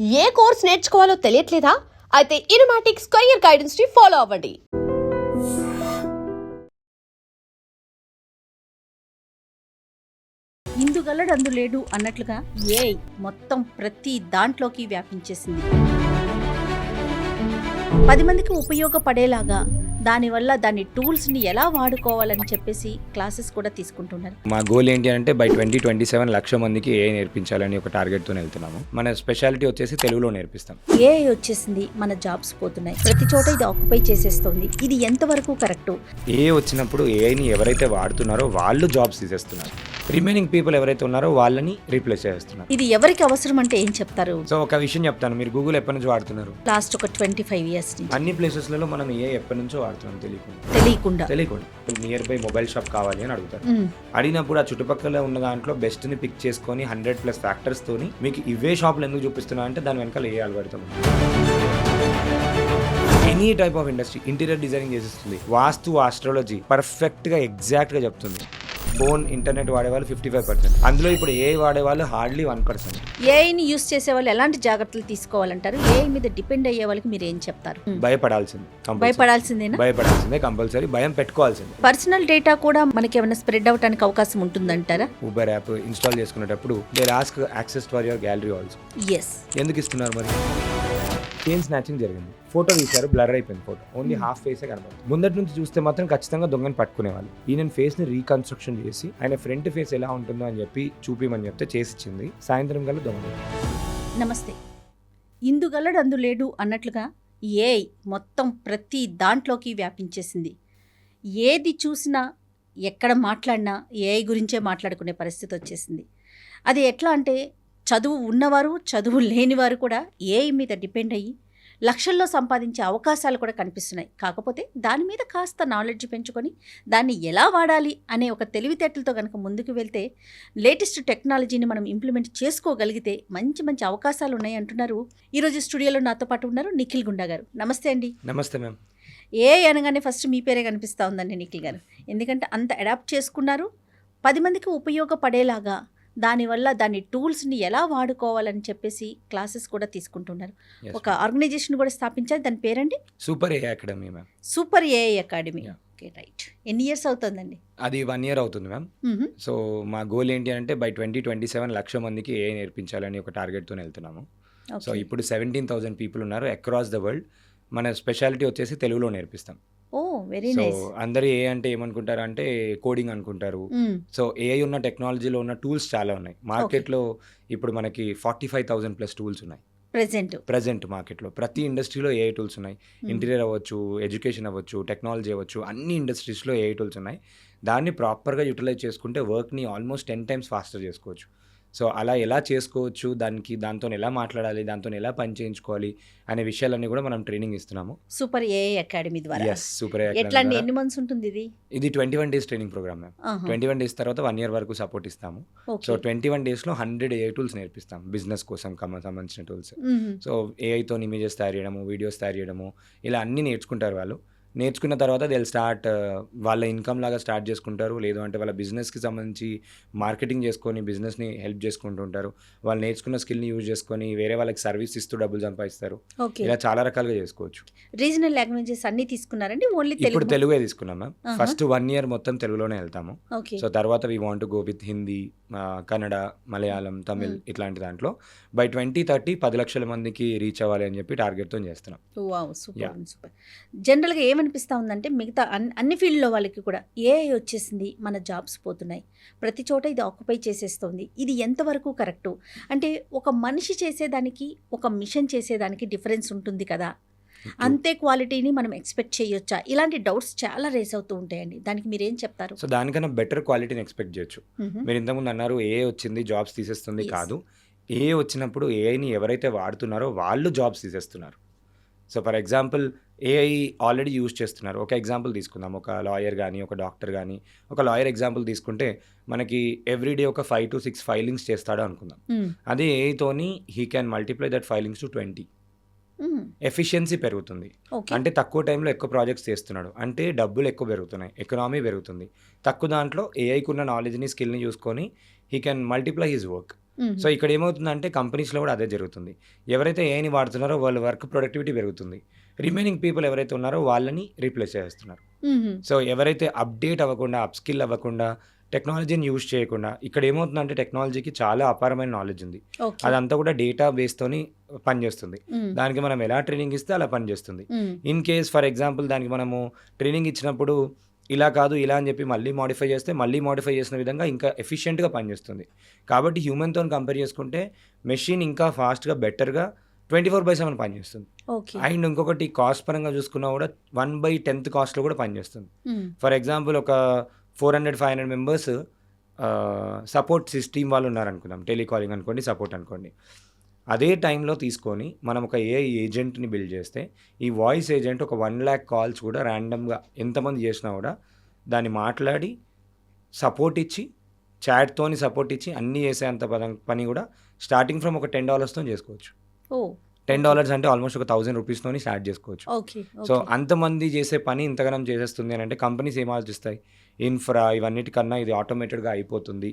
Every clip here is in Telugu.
ఏ కోర్స్ నేర్చుకోవాలో తెలియట్లేదా? అయితే ఇనుమాటిక్స్ కెరియర్ గైడెన్స్ ని ఫాలో అవ్వండి. ఇందుగలడు అందులేడు అన్నట్లుగా ఏఐ మొత్తం ప్రతి దాంట్లోకి వ్యాపించేసింది. 10 మందికి ఉపయోగపడేలాగా దానివల్ల దాని టూల్స్ని ఎలా వాడుకోవాలని చెప్పేసి క్లాసెస్ కూడా తీసుకుంటున్నారు. మా గోల్ ఏంటి అంటే బై 2027 లక్ష మందికి ఏఐ నేర్పించాలని ఒక టార్గెట్తో వెళ్తున్నాము. మన స్పెషాలిటీ వచ్చేసి తెలుగులో నేర్పిస్తాం. ఏఐ వచ్చేసింది, మన జాబ్స్ పోతున్నాయి, ప్రతి చోట ఇది ఆక్యుపై చేసేస్తుంది. ఇది ఎంతవరకు కరెక్టు? ఏఐ వచ్చినప్పుడు ఏఐని ఎవరైతే వాడుతున్నారో వాళ్ళు జాబ్స్ తీసేస్తున్నారు. రిమైనింగ్ పీపుల్ ఎవరైతే ఉన్నారో వాళ్ళని రీప్లేస్ చేస్తున్నారు. ఇది ఎవరికి అవసరం అంటే ఏం చెప్తారు? సో ఒక విషయం చెప్తాను, మీరు గూగుల్ ఎప్పటి నుంచి వాడుతున్నారు? లాస్ట్ ఒక 25 ఇయర్స్ నుంచి. అన్ని ప్లేసెస్లలో మనం ఏఐ ఎప్పటి నుంచో వాడుతున్నాం తెలియకుండా. నియర్ బై మొబైల్ షాప్ కావాలి అని అడుగుతారు. అడిగినప్పుడు ఆ చుట్టుపక్కల ఉన్న దాంట్లో బెస్ట్ ని పిక్ చేసుకొని 100+ ఫ్యాక్టర్స్ తోని మీకు ఇవే షాపులు ఎందుకు చూపిస్తున్నా అంటే దాని వెనకాల ఏ algorithm any type of industry interior designing చేసేస్తుంది. వాస్తు, ఆస్ట్రాలజీ పర్ఫెక్ట్ గా ఎగ్జాక్ట్ గా చెప్తుంది. ఫోన్, ఇంటర్నెట్ వాడేవాళ్ళు 55%, అందులో ఇప్పుడు ఏఐ వాడేవాళ్ళు హార్డ్లీ 1%. ఏఐని యూస్ చేసే వాళ్ళు ఎలాంటి జాగ్రత్తలు తీసుకోవాలంటారు? ఏఐ మీద డిపెండ్ అయ్యే వాళ్ళకి మీరు ఏం చెప్తారు? భయపడాల్సిందే కంపల్సరీ, భయం పెట్టుకోవాల్సిందే. పర్సనల్ డేటా కూడా మనకి ఏమైనా స్ప్రెడ్ అవడానికి అవకాశం ఉంటుందంటారా? ఊబర్ యాప్ ఇన్స్టాల్ చేసుకునేటప్పుడు they ask access for your gallery also. ఎందుకు ఇస్తున్నారు మరి? చైన్ స్నాచింగ్ జరిగింది, ఫోటో తీశారు, బ్లర్ అయిపోయింది ఫోటో, ఓన్లీ హాఫ్ ఫేసే కనబడుతుంది. ముందటి నుంచి చూస్తే మాత్రం ఖచ్చితంగా దొంగని పట్టుకునేవాళ్ళు. ఈయన ఫేస్ ని రీకన్స్ట్రక్షన్ చేసి ఆయన ఫ్రంట్ ఫేస్ ఎలా ఉంటుందో అని చెప్పి చూపిమని చెప్తే చేసిచ్చింది. సాయంత్రం కల్లా దొంగ. నమస్తే. ఇందుగలడు అందులేడు అన్నట్లుగా ఏఐ మొత్తం ప్రతి దాంట్లోకి వ్యాపించేసింది. ఏది చూసినా ఎక్కడ మాట్లాడినా ఏఐ గురించే మాట్లాడుకునే పరిస్థితి వచ్చేసింది. అది ఎట్లా అంటే చదువు ఉన్నవారు, చదువు లేనివారు కూడా ఏఐ మీద డిపెండ్ అయ్యి లక్షల్లో సంపాదించే అవకాశాలు కూడా కనిపిస్తున్నాయి. కాకపోతే దాని మీద కాస్త నాలెడ్జ్ పెంచుకొని దాన్ని ఎలా వాడాలి అనే ఒక తెలివితేటలతో కనుక ముందుకు వెళ్తే, లేటెస్ట్ టెక్నాలజీని మనం ఇంప్లిమెంట్ చేసుకోగలిగితే మంచి మంచి అవకాశాలు ఉన్నాయి అంటున్నారు. ఈరోజు స్టూడియోలో నాతో పాటు ఉన్నారు నిఖిల్ గుండా గారు. నమస్తే అండి. నమస్తే మ్యామ్. ఏఐ అనగానే ఫస్ట్ మీ పేరే కనిపిస్తూ ఉందండి నిఖిల్ గారు. ఎందుకంటే అంత అడాప్ట్ చేసుకున్నారు. 10 మందికి ఉపయోగపడేలాగా దానివల్ల దాని టూల్స్ని ఎలా వాడుకోవాలని చెప్పేసి క్లాసెస్ కూడా తీసుకుంటున్నారు. ఒక ఆర్గనైజేషన్ కూడా స్థాపించారు, దాని పేరండి super AI academy ma'am. Super AI academy. Okay, right. ఎన్ని ఇయర్స్ అవుతుందండి? అది 1 year అవుతుంది మ్యామ్. సో మా గోల్ ఏంటి అంటే బై 2027 లక్ష మందికి ఏఐ నేర్పించాలని ఒక టార్గెట్తో వెళ్తున్నాము. సో ఇప్పుడు 17,000 పీపుల్ ఉన్నారు అక్రాస్ ద వరల్డ్. మన స్పెషాలిటీ వచ్చేసి తెలుగులో నేర్పిస్తాం. Very so nice. అందరూ ఏఐ అంటే ఏమనుకుంటారు అంటే కోడింగ్ అనుకుంటారు. సో ఏఐ ఉన్న టెక్నాలజీలో ఉన్న టూల్స్ చాలా ఉన్నాయి మార్కెట్లో. ఇప్పుడు మనకి 45,000+ టూల్స్ ఉన్నాయి ప్రెజెంట్ మార్కెట్లో. ప్రతి ఇండస్ట్రీలో ఏఐ టూల్స్ ఉన్నాయి. ఇంటీరియర్ అవ్వచ్చు, ఎడ్యుకేషన్ అవ్వచ్చు, టెక్నాలజీ అవ్వచ్చు, అన్ని ఇండస్ట్రీస్లో ఏఐ టూల్స్ ఉన్నాయి. దాన్ని ప్రాపర్గా యూటిలైజ్ చేసుకుంటే వర్క్ని ఆల్మోస్ట్ 10 times ఫాస్టర్ చేసుకోవచ్చు. సో అలా ఎలా చేసుకోవచ్చు, దాంతో ఎలా మాట్లాడాలి, దాంతో ఎలా పని చేయించుకోవాలి అనే విషయాలన్నీ కూడా మనం ట్రైనింగ్ ఇస్తున్నాము సూపర్ ఏఐ అకాడమీ ద్వారా. Yes, super AI. ఎట్లా అండి, ఎన్ని మంత్స్ ఉంటుంది ఇది? ఇది 21 days training program ma'am. 21 days తర్వాత 1 year వరకు సపోర్ట్ ఇస్తాము. సో 21 daysలో 100 ఏఐ టూల్స్ నేర్పిస్తాం బిజినెస్ కోసం సంబంధించిన టూల్స్. సో ఏఐతో ఇమేజెస్ తయారు చేయడము, వీడియోస్ తయారు చేయడము, ఇలా అన్నీ నేర్చుకుంటారు వాళ్ళు. నేర్చుకున్న తర్వాత దే స్టార్ట్ వాళ్ళ ఇన్కమ్ లాగా స్టార్ట్ చేసుకుంటారు. లేదు అంటే వాళ్ళ బిజినెస్కి సంబంధించి మార్కెటింగ్ చేసుకొని బిజినెస్ని హెల్ప్ చేసుకుంటూ ఉంటారు. వాళ్ళు నేర్చుకున్న స్కిల్ని యూజ్ చేసుకొని వేరే వాళ్ళకి సర్వీస్ ఇస్తూ డబ్బులు సంపాదిస్తారు. ఇలా చాలా రకాలుగా చేసుకోవచ్చు. రీజనల్ లాంగ్వేజెస్ అన్ని తీసుకున్నారండి? ఓన్లీ ఇప్పుడు తెలుగే తీసుకున్నాం మ్యామ్. ఫస్ట్ 1 year మొత్తం తెలుగులోనే వెళ్తాము. సో తర్వాత we want go with Hindi, Kannada, Malayalam, Tamil ఇట్లాంటి దాంట్లో బై 2030 10 లక్షల మందికి రీచ్ అవ్వాలి అని చెప్పి టార్గెట్తో చేస్తున్నాం. సూపర్. జనరల్గా ఏమనిపిస్తూ ఉందంటే మిగతా అన్ని ఫీల్డ్లో వాళ్ళకి కూడా ఏఐ వచ్చేసింది, మన జాబ్స్ పోతున్నాయి, ప్రతి చోట ఇది ఆక్యుపై చేసేస్తుంది. ఇది ఎంతవరకు కరెక్టు? అంటే ఒక మనిషి చేసేదానికి ఒక మిషన్ చేసేదానికి డిఫరెన్స్ ఉంటుంది కదా, అంతే క్వాలిటీని మనం ఎక్స్పెక్ట్ చేయొచ్చా? ఇలాంటి డౌట్స్ చాలా రేస్ అవుతూ ఉంటాయండి. దానికి మీరు ఏం చెప్తారు? సో దానికన్నా బెటర్ క్వాలిటీని ఎక్స్పెక్ట్ చేయొచ్చు. మీరు ఇంతకుముందు అన్నారు ఏఐ వచ్చింది జాబ్స్ తీసేస్తుంది. కాదు, ఏఐ వచ్చినప్పుడు ఏఐని ఎవరైతే వాడుతున్నారో వాళ్ళు జాబ్స్ తీసేస్తున్నారు. So for example AI already use చేస్తున్నారు. ఒక ఎగ్జాంపుల్ తీసుకుందాం. ఒక లాయర్ కానీ, ఒక డాక్టర్ కానీ. ఒక లాయర్ ఎగ్జాంపుల్ తీసుకుంటే మనకి ఎవ్రీడే ఒక 5 to 6 ఫైలింగ్స్ చేస్తాడు అనుకుందాం. అదే ఏఐతోని he can multiply that filings to 20. Efficiency పెరుగుతుంది. అంటే తక్కువ టైంలో ఎక్కువ ప్రాజెక్ట్స్ చేస్తున్నాడు అంటే డబ్బులు ఎక్కువ పెరుగుతున్నాయి, ఎకనామీ పెరుగుతుంది. తక్కువ దాంట్లో ఏఐకున్న నాలెడ్జ్ని, స్కిల్ని చూసుకొని he can multiply his work. So ఇక్కడ ఏమవుతుందంటే కంపెనీస్లో కూడా అదే జరుగుతుంది. ఎవరైతే ఏఐని వాడుతున్నారో వాళ్ళ వర్క్ ప్రొడక్టివిటీ పెరుగుతుంది. రిమైనింగ్ పీపుల్ ఎవరైతే ఉన్నారో వాళ్ళని రీప్లేస్ చేస్తున్నారు. సో ఎవరైతే అప్డేట్ అవ్వకుండా, అప్స్కిల్ అవ్వకుండా, టెక్నాలజీని యూజ్ చేయకుండా, ఇక్కడ ఏమవుతుందంటే టెక్నాలజీకి చాలా అపారమైన నాలెడ్జ్ ఉంది. అదంతా కూడా డేటా బేస్తోని పనిచేస్తుంది. దానికి మనం ఎలా ట్రైనింగ్ ఇస్తే అలా పనిచేస్తుంది. ఇన్ కేస్ ఫర్ ఎగ్జాంపుల్ దానికి మనము ట్రైనింగ్ ఇచ్చినప్పుడు ఇలా కాదు ఇలా అని చెప్పి మళ్ళీ మోడిఫై చేస్తే మళ్ళీ మోడిఫై చేసిన విధంగా ఇంకా ఎఫిషియెంట్గా పనిచేస్తుంది. కాబట్టి హ్యూమన్తో కంపేర్ చేసుకుంటే మెషిన్ ఇంకా ఫాస్ట్గా, బెటర్గా 24/7 పనిచేస్తుంది. అండ్ ఇంకొకటి కాస్ట్ పరంగా చూసుకున్నా కూడా 1/10 కాస్ట్లో కూడా పనిచేస్తుంది. ఫర్ ఎగ్జాంపుల్ ఒక 400-500 మెంబర్స్ సపోర్ట్ సిస్టమ్ వాళ్ళు ఉన్నారనుకుందాం, టెలికాలింగ్ అనుకోండి, సపోర్ట్ అనుకోండి. అదే టైంలో తీసుకొని మనం ఒక ఏఐ ఏజెంట్ని బిల్డ్ చేస్తే ఈ వాయిస్ ఏజెంట్ ఒక 1 lakh కాల్స్ కూడా ర్యాండమ్గా ఎంతమంది చేసినా కూడా దాన్ని మాట్లాడి సపోర్ట్ ఇచ్చి, చాట్తోని సపోర్ట్ ఇచ్చి అన్నీ చేసేంత పని కూడా స్టార్టింగ్ ఫ్రమ్ ఒక $10తో చేసుకోవచ్చు. $10 అంటే ఆల్మోస్ట్ ఒక 1000 రూపీస్తోని స్టార్ట్ చేసుకోవచ్చు. సో అంతమంది చేసే పని ఇంతగానం చేసేస్తుంది అని అంటే కంపెనీస్ ఏం ఆలోచిస్తాయి, ఇన్ఫ్రా ఇవన్నిటికన్నా ఇది ఆటోమేటెడ్గా అయిపోతుంది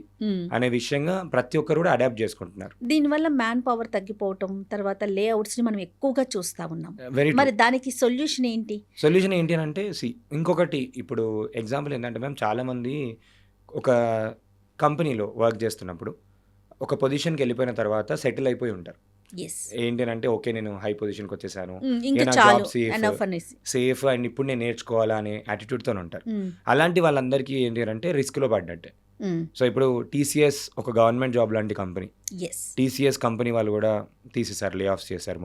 అనే విషయంగా ప్రతి ఒక్కరు కూడా అడాప్ట్ చేసుకుంటున్నారు. దీనివల్ల మ్యాన్ పవర్ తగ్గిపోవటం, తర్వాత లేఅవుట్స్ని మనం ఎక్కువగా చూస్తూ ఉన్నాం. మరి దానికి సొల్యూషన్ ఏంటి? సొల్యూషన్ ఏంటి అని అంటే ఇంకొకటి, ఇప్పుడు ఎగ్జాంపుల్ ఏంటంటే మేము చాలామంది ఒక కంపెనీలో వర్క్ చేస్తున్నప్పుడు ఒక పొజిషన్కి వెళ్ళిపోయిన తర్వాత సెటిల్ అయిపోయి ఉంటారు. ఏంటి అంటే ఓకే నేను హై పొజిషన్కి వచ్చేసాను, జాబ్ సేఫ్ అండ్ ఇప్పుడు నేను నేర్చుకోవాలా అనే యాటిట్యూడ్తో ఉంటారు. అలాంటి వాళ్ళందరికీ ఏంటి అంటే రిస్క్లో పడ్డట్టే. సో ఇప్పుడు టీసీఎస్ ఒక గవర్నమెంట్ జాబ్ లాంటి కంపెనీ, టీసీఎస్ కంపెనీ వాళ్ళు కూడా తీసేశారు, లే ఆఫ్స్ చేశారు.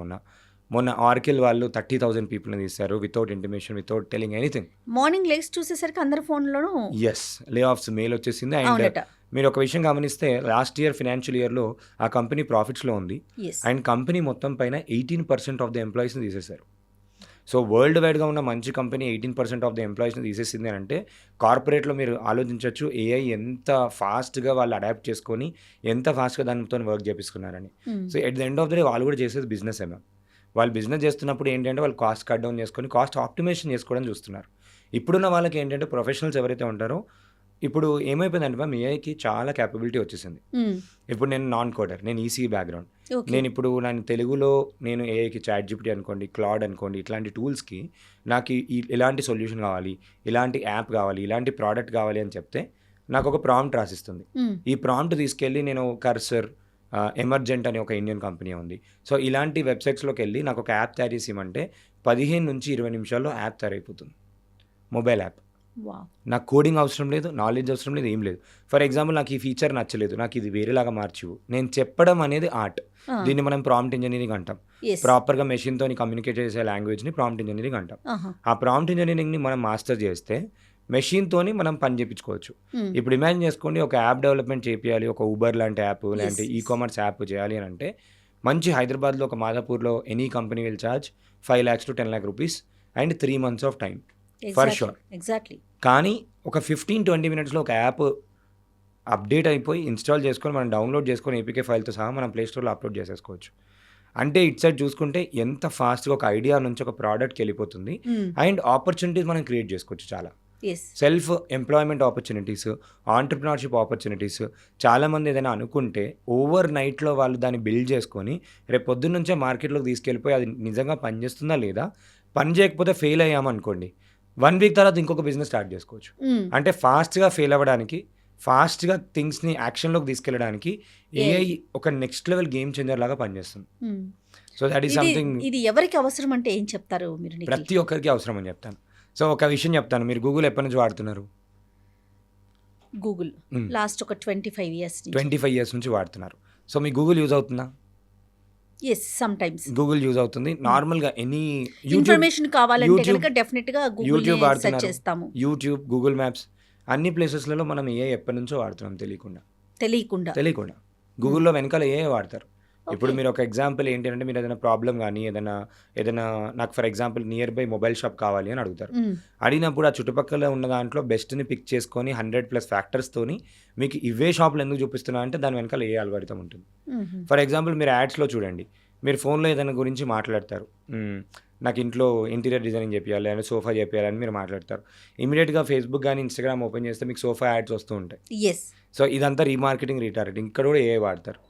మొన్న ఆర్కిల్ వాళ్ళు 30,000 పీపుల్ని తీశారు without intimation, without telling anything. Morning legs చూసేసరికి అందరి ఫోన్లోనూ లే ఆఫ్స్ మెయిల్ వచ్చేసింది. అండ్ మీరు ఒక విషయం గమనిస్తే లాస్ట్ ఇయర్ ఫినాన్షియల్ ఇయర్లో ఆ కంపెనీ ప్రాఫిట్స్లో ఉంది. అండ్ కంపెనీ మొత్తం పైన 18% ఆఫ్ ద ఎంప్లాయీస్ని తీసేశారు. సో వరల్డ్ వైడ్గా ఉన్న మంచి కంపెనీ 18% ఆఫ్ ద ఎంప్లాయీస్ని తీసేసింది అని అంటే కార్పొరేట్లో మీరు ఆలోచించవచ్చు ఏఐ ఎంత ఫాస్ట్గా వాళ్ళు అడాప్ట్ చేసుకొని ఎంత ఫాస్ట్గా దానితో వర్క్ చేపిస్తున్నారని. So at the end of the day వాళ్ళు కూడా చేసేది బిజినెస్ ఏమో. వాళ్ళు బిజినెస్ చేస్తున్నప్పుడు ఏంటంటే వాళ్ళు కాస్ట్ కట్ డౌన్ చేసుకొని కాస్ట్ ఆప్టిమైజేషన్ చేసుకోవడం చూస్తున్నారు. ఇప్పుడున్న వాళ్ళకి ఏంటంటే ప్రొఫెషనల్స్ ఎవరైతే ఉంటారో ఇప్పుడు ఏమైపోయిందంటే మ్యామ్ ఏఐకి చాలా క్యాపబిలిటీ వచ్చేసింది. ఇప్పుడు నేను నాన్ కోడర్, నేను ఈసీ బ్యాక్గ్రౌండ్, నేను ఇప్పుడు నేను తెలుగులో నేను ఏఐకి చాట్ జీపీటీ అనుకోండి, క్లాడ్ అనుకోండి, ఇట్లాంటి టూల్స్కి నాకు ఇలాంటి సొల్యూషన్ కావాలి, ఇలాంటి యాప్ కావాలి, ఇలాంటి ప్రోడక్ట్ కావాలి అని చెప్తే నాకు ఒక ప్రాంప్ట్ రాసిస్తుంది. ఈ ప్రాంప్ట్ తీసుకెళ్ళి నేను కర్సర్, ఎమర్జెంట్ అనే ఒక ఇండియన్ కంపెనీ ఉంది. సో ఇలాంటి వెబ్సైట్స్లోకి వెళ్ళి నాకు ఒక యాప్ తయారు చేసి ఇవ్వమంటే 15 నుంచి 20 నిమిషాల్లో యాప్ తయారైపోతుంది, మొబైల్ యాప్. నాకు కోడింగ్ అవసరం లేదు, నాలెడ్జ్ అవసరం లేదు, ఏం లేదు. ఫర్ ఎగ్జాంపుల్ నాకు ఈ ఫీచర్ నచ్చలేదు, నాకు ఇది వేరేలాగా మార్చివు, నేను చెప్పడం అనేది ఆర్ట్. దీన్ని మనం ప్రాంప్ట్ ఇంజనీరింగ్ అంటాం. ప్రాపర్గా మెషిన్తో కమ్యూనికేట్ చేసే లాంగ్వేజ్ని ప్రాంప్ట్ ఇంజనీరింగ్ అంటాం. ఆ ప్రాంప్ట్ ఇంజనీరింగ్ని మనం మాస్టర్ చేస్తే మెషిన్తోని మనం పని చేయించుకోవచ్చు. ఇప్పుడు ఇమాజిన్ చేసుకోండి, ఒక యాప్ డెవలప్మెంట్ చేయాలి, ఒక ఊబర్ లాంటి యాప్ లాంటి ఈ కామర్స్ యాప్ చేయాలి అని అంటే మంచి హైదరాబాద్లో ఒక మాదాపూర్లో any company will charge 5 lakhs to 10 lakh rupees and 3 months of time for sure. కానీ ఒక 15-20 minutesలో ఒక యాప్ అప్డేట్ అయిపోయి ఇన్స్టాల్ చేసుకొని మనం డౌన్లోడ్ చేసుకొని ఏపీకే ఫైల్తో సహా మనం ప్లే స్టోర్లో అప్లోడ్ చేసేసుకోవచ్చు. అంటే ఇట్ సైడ్ చూసుకుంటే ఎంత ఫాస్ట్గా ఒక ఐడియా నుంచి ఒక ప్రోడక్ట్కి వెళ్ళిపోతుంది. అండ్ ఆపర్చునిటీస్ మనం క్రియేట్ చేసుకోవచ్చు చాలా. Self employment opportunities, entrepreneurship opportunities. చాలామంది ఏదైనా అనుకుంటే ఓవర్ నైట్లో వాళ్ళు దాన్ని బిల్డ్ చేసుకొని రేపు పొద్దున్న నుంచే మార్కెట్లోకి తీసుకెళ్ళిపోయి అది నిజంగా పనిచేస్తుందా లేదా, పని చేయకపోతే ఫెయిల్ అయ్యామనుకోండి 1 week తర్వాత ఇంకొక బిజినెస్ స్టార్ట్ చేసుకోవచ్చు. అంటే ఫాస్ట్గా ఫెయిల్ అవ్వడానికి, ఫాస్ట్గా థింగ్స్ని యాక్షన్లోకి తీసుకెళ్ళడానికి ఏఐ ఒక నెక్స్ట్ లెవెల్ గేమ్ చేంజర్ లాగా పనిచేస్తుంది. So that is something. ఇది ఎవరికి అవసరం అంటే ఏం చెప్తారు మీరు? ప్రతి ఒక్కరికి అవసరం అని చెప్తాను. సో ఒక విషయం చెప్తాను, మీరు గూగుల్ ఎప్పటి నుంచి వాడుతున్నారు? గూగుల్ లాస్ట్ ఒక 25 years నుంచి వాడుతున్నారు. సో మీ గూగుల్ యూజ్ అవుతుందా? గూగుల్ యూజ్ అవుతుంది. నార్మల్గా ఎనీ ఇన్ఫర్మేషన్ కావాలంటే కనుక డెఫినెట్గా యూట్యూబ్ వాడుతున్నారు, యూట్యూబ్, గూగుల్ మ్యాప్స్, అన్ని ప్లేసెస్లలో మనం ఏ ఎప్పటి నుంచో వాడుతున్నాం తెలియకుండా. గూగుల్లో వెనకాల ఏ వాడతారు. ఇప్పుడు మీరు ఒక ఎగ్జాంపుల్ ఏంటి అంటే మీరు ఏదైనా ప్రాబ్లం కానీ ఏదైనా నాకు for example near by mobile shop కావాలి అని అడుగుతారు. అడిగినప్పుడు ఆ చుట్టుపక్కల ఉన్న దాంట్లో బెస్ట్ని పిక్ చేసుకొని 100+ ఫ్యాక్టర్స్తోని మీకు ఇవే షాపులు ఎందుకు చూపిస్తున్నా అంటే దాని వెనకాల ఏ అల్గోరిథం ఉంటుంది. ఫర్ ఎగ్జాంపుల్ మీరు యాడ్స్లో చూడండి, మీరు ఫోన్లో ఏదైనా గురించి మాట్లాడతారు, నాకు ఇంట్లో ఇంటీరియర్ డిజైనింగ్ చేపియాలి అని సోఫా చేపియాలని మీరు మాట్లాడతారు. ఇమీడియట్గా ఫేస్బుక్ కానీ ఇన్స్టాగ్రామ్ ఓపెన్ చేస్తే మీకు సోఫా యాడ్స్ వస్తూ ఉంటాయి. ఎస్. సో ఇదంతా రీమార్కెటింగ్ రీటార్గెటింగ్. ఇక్కడ కూడా ఏ వాడతారు.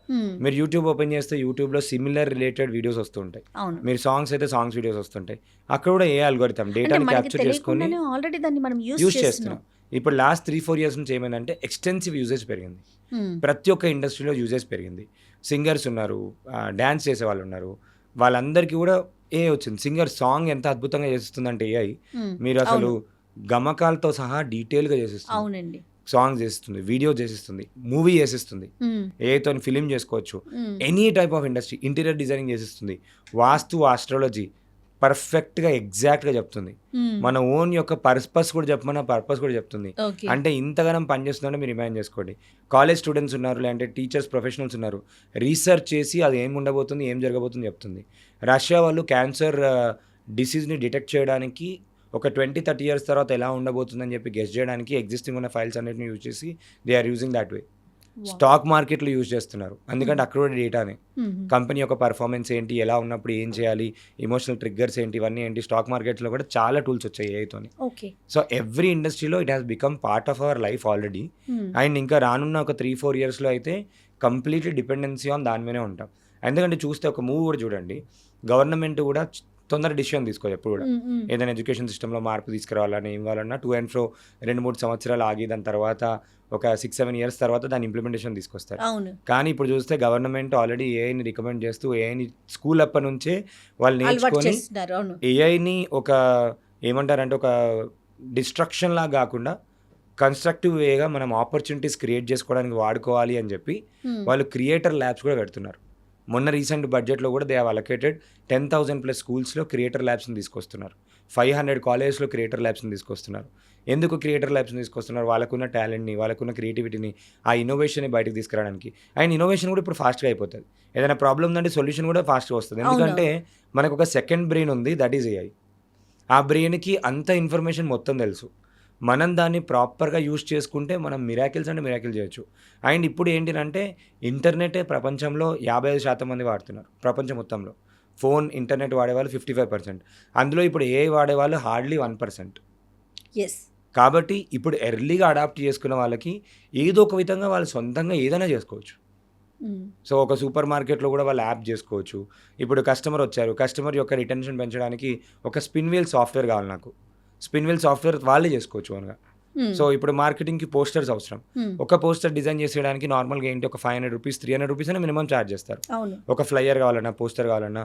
మీరు యూట్యూబ్ ఓపెన్ చేస్తే యూట్యూబ్లో సిమిలర్ రిలేటెడ్ వీడియోస్ వస్తూ ఉంటాయి. అవును. మీరు సాంగ్స్ అయితే సాంగ్స్ వీడియోస్ వస్తుంటాయి. అక్కడ కూడా ఏ అల్గోరిథం అంటే డేటాని మనకి క్యాప్చర్ చేసుకొని తెలియకుండానే ఆల్రెడీ దాన్ని మనం యూజ్ యూస్ చేస్తున్నాం. ఇప్పుడు లాస్ట్ 3-4 ఇయర్స్ నుంచి ఏమైందంటే ఎక్స్టెన్సివ్ యూజేజ్ పెరిగింది. చేస్తున్నాం. ప్రతి ఒక్క ఇండస్ట్రీలో యూజేజ్ పెరిగింది. సింగర్స్ ఉన్నారు, డ్యాన్స్ చేసే వాళ్ళు ఉన్నారు, వాళ్ళందరికీ కూడా ఏ వచ్చింది. సింగర్ సాంగ్ ఎంత అద్భుతంగా చేస్తుందంటే ఏఐ మీరు అసలు గమకాలతో సహా డీటెయిల్గా చేసిస్తుంది. అవునండి. సాంగ్ చేసిస్తుంది, వీడియో చేసిస్తుంది, మూవీ చేసిస్తుంది, ఏతో ఫిలిం చేసుకోవచ్చు. Any type of industry interior designing చేసిస్తుంది. వాస్తు, ఆస్ట్రాలజీ పర్ఫెక్ట్గా ఎగ్జాక్ట్గా చెప్తుంది. మన ఓన్ యొక్క పర్పస్ కూడా చెప్పమన్న పర్పస్ కూడా చెప్తుంది. ఓకే. అంటే ఇంతగానం పనిచేస్తుందంటే మీరు ఇమాజిన్ చేసుకోండి. కాలేజ్ స్టూడెంట్స్ ఉన్నారు, లేదంటే టీచర్స్ ప్రొఫెషనల్స్ ఉన్నారు, రీసెర్చ్ చేసి అది ఏం ఉండబోతుంది, ఏం జరగబోతుంది చెప్తుంది. రష్యా వాళ్ళు క్యాన్సర్ డిసీజ్ని డిటెక్ట్ చేయడానికి ఒక 20-30 ఇయర్స్ తర్వాత ఎలా ఉండబోతుందని చెప్పి గెస్ చేయడానికి ఎగ్జిస్టింగ్ ఉన్న ఫైల్స్ అన్నిటిని యూజ్ చేసి they are using that way. Stock మార్కెట్లో యూజ్ చేస్తున్నారు, ఎందుకంటే అక్కడ కూడా డేటానే కంపెనీ యొక్క పర్ఫార్మెన్స్ ఏంటి, ఎలా ఉన్నప్పుడు ఏం చేయాలి, ఇమోషనల్ ట్రిగ్గర్స్ ఏంటి, ఇవన్నీ ఏంటి. స్టాక్ మార్కెట్స్లో కూడా చాలా టూల్స్ వచ్చాయి ఏఐతోని. ఓకే. సో ఎవ్రీ ఇండస్ట్రీలో it has become part of our life already. And ఇంకా రానున్న ఒక 3-4 ఇయర్స్లో అయితే కంప్లీట్లీ డిపెండెన్సీ ఆన్ దాని మీదే ఉంటాం. ఎందుకంటే చూస్తే ఒక మూవీ కూడా చూడండి, గవర్నమెంట్ కూడా తొందర డిసిషన్ తీసుకోదు ఎప్పుడు కూడా. ఏదైనా ఎడ్యుకేషన్ సిస్టంలో మార్పు తీసుకురావాలని ఏం కావాలన్నా 2 and 4 2-3 సంవత్సరాలు ఆగి దాని తర్వాత ఒక 6-7 ఇయర్స్ తర్వాత దాని ఇంప్లిమెంటేషన్ తీసుకొస్తారు. అవును. కానీ ఇప్పుడు చూస్తే గవర్నమెంట్ ఆల్రెడీ ఏఐని రికమెండ్ చేస్తూ ఏఐని స్కూల్ అప్పటి నుంచే వాళ్ళు అలవాటు నేర్చుకొని చేస్తున్నారు. అవును. ఏఐని ఒక ఏమంటారంటే ఒక డిస్ట్రక్షన్ లాగా కాకుండా కన్స్ట్రక్టివ్ వేగా మనం ఆపర్చునిటీస్ క్రియేట్ చేసుకోవడానికి వాడుకోవాలి అని చెప్పి వాళ్ళు క్రియేటర్ ల్యాబ్స్ కూడా పెడుతున్నారు. మొన్న రీసెంట్ బడ్జెట్లో కూడా దే హ్యావ్ అలొకేటెడ్ 10,000+ స్కూల్స్లో క్రియేటర్ ల్యాబ్స్ని తీసుకొస్తున్నారు. 500 కాలేజెస్లో క్రియేటర్ ల్యాబ్స్ని తీసుకొస్తున్నారు. ఎందుకు క్రియేటర్ ల్యాబ్స్ని తీసుకొస్తున్నారు? వాళ్ళకున్న టాలెంట్ని, వాళ్ళకున్న క్రియేటివిటీని, ఆ ఇన్నోవేషన్ని బయటకు తీసుకురావడానికి. అండ్ ఇన్నోవేషన్ కూడా ఇప్పుడు ఫాస్ట్గా అయిపోతుంది. ఏదైనా ప్రాబ్లం ఉందంటే సొల్యూషన్ కూడా ఫాస్ట్గా వస్తుంది. ఎందుకంటే మనకు ఒక సెకండ్ బ్రెయిన్ ఉంది, దట్ ఈజ్ ఏఐ. ఆ బ్రెయిన్కి అంత ఇన్ఫర్మేషన్ మొత్తం తెలుసు. మనం దాన్ని ప్రాపర్గా యూజ్ చేసుకుంటే మనం మిరాకిల్స్ అంటే మిరాకిల్ చేయొచ్చు. అండ్ ఇప్పుడు ఏంటంటే ఇంటర్నెటే ప్రపంచంలో 55% మంది వాడుతున్నారు ప్రపంచం మొత్తంలో. ఫోన్, ఇంటర్నెట్ వాడేవాళ్ళు 55%. అందులో ఇప్పుడు ఏఐ వాడేవాళ్ళు హార్డ్లీ 1%. ఎస్. కాబట్టి ఇప్పుడు ఎర్లీగా అడాప్ట్ చేసుకున్న వాళ్ళకి ఏదో ఒక విధంగా వాళ్ళు సొంతంగా ఏదైనా చేసుకోవచ్చు. సో ఒక సూపర్ మార్కెట్లో కూడా వాళ్ళు యాప్ చేసుకోవచ్చు. ఇప్పుడు కస్టమర్ వచ్చారు, కస్టమర్ యొక్క రిటెన్షన్ పెంచడానికి ఒక స్పిన్ వీల్ సాఫ్ట్వేర్ కావాలి నాకు. స్పిన్ వీల్ సాఫ్ట్వేర్ వాళ్ళే చేసుకోవచ్చు అనగా. సో ఇప్పుడు మార్కెటింగ్కి పోస్టర్స్ అవసరం. ఒక పోస్టర్ డిజైన్ చేసేయడానికి నార్మల్గా ఏంటి ఒక 500 రూపీస్ 300 రూపీస్ అని మినిమం ఛార్జ్ చేస్తారు. ఒక ఫ్లైయర్ కావాలన్నా, పోస్టర్ కావాలన్నా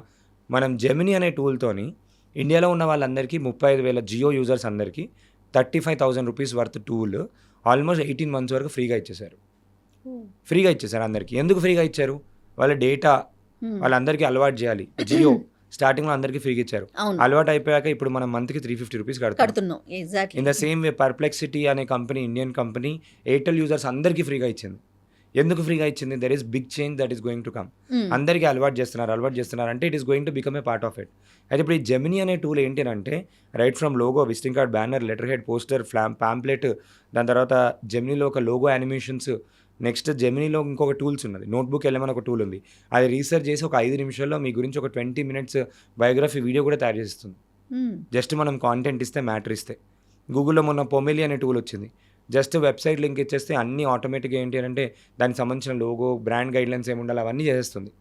మనం జెమినీ అనే టూల్తోని ఇండియాలో ఉన్న వాళ్ళందరికీ 35,000 జియో యూజర్స్ అందరికీ 35,000 rupees worth tool almost 18 months వరకు ఫ్రీగా ఇచ్చేశారు. ఫ్రీగా ఇచ్చేసారు అందరికీ. ఎందుకు ఫ్రీగా ఇచ్చారు? వాళ్ళ డేటా వాళ్ళందరికీ అలవాటు చేయాలి. జియో స్టార్టింగ్లో అందరికీ ఫ్రీగా ఇచ్చారు. అలవాటు అయిపోయాక ఇప్పుడు మనం మంత్కి 350 రూపీస్ కడుతున్నాం. In the same way perplexity అనే company, Indian company, Airtel users అందరికీ ఫ్రీగా ఇచ్చింది. ఎందుకు ఫ్రీగా ఇచ్చింది? There is big change that is going to come. అందరికీ అలవాటు చేస్తున్నారు అంటే it is going to become a part of it. అయితే ఇప్పుడు ఈ జెమినీ అనే టూల్ ఏంటంటే right from logo, visiting card, banner, letter head, poster, pamphlet, దాని తర్వాత జెమినీలో ఒక లోగో యానిమేషన్స్, నెక్స్ట్ జెమినీలో ఇంకొక టూల్స్ ఉన్నది, నోట్బుక్ ఎల్ఎం ఒక టూల్ ఉంది. అది రీసెర్చ్ చేసి ఒక 5 నిమిషాల్లో మీ గురించి ఒక 20 minutes బయోగ్రఫీ వీడియో కూడా తయారు చేస్తుంది. జస్ట్ మనం కాంటెంట్ ఇస్తే, మ్యాటర్ ఇస్తే. గూగుల్లో మొన్న పొమెలి అనే టూల్ వచ్చింది. జస్ట్ వెబ్సైట్ లింక్ ఇచ్చేస్తే అన్ని ఆటోమేటిక్గా ఏంటి అంటే దానికి సంబంధించిన లోగో, బ్రాండ్ గైడ్లైన్స్ ఏమి ఉండాలి అవన్నీ చేసేస్తుంది.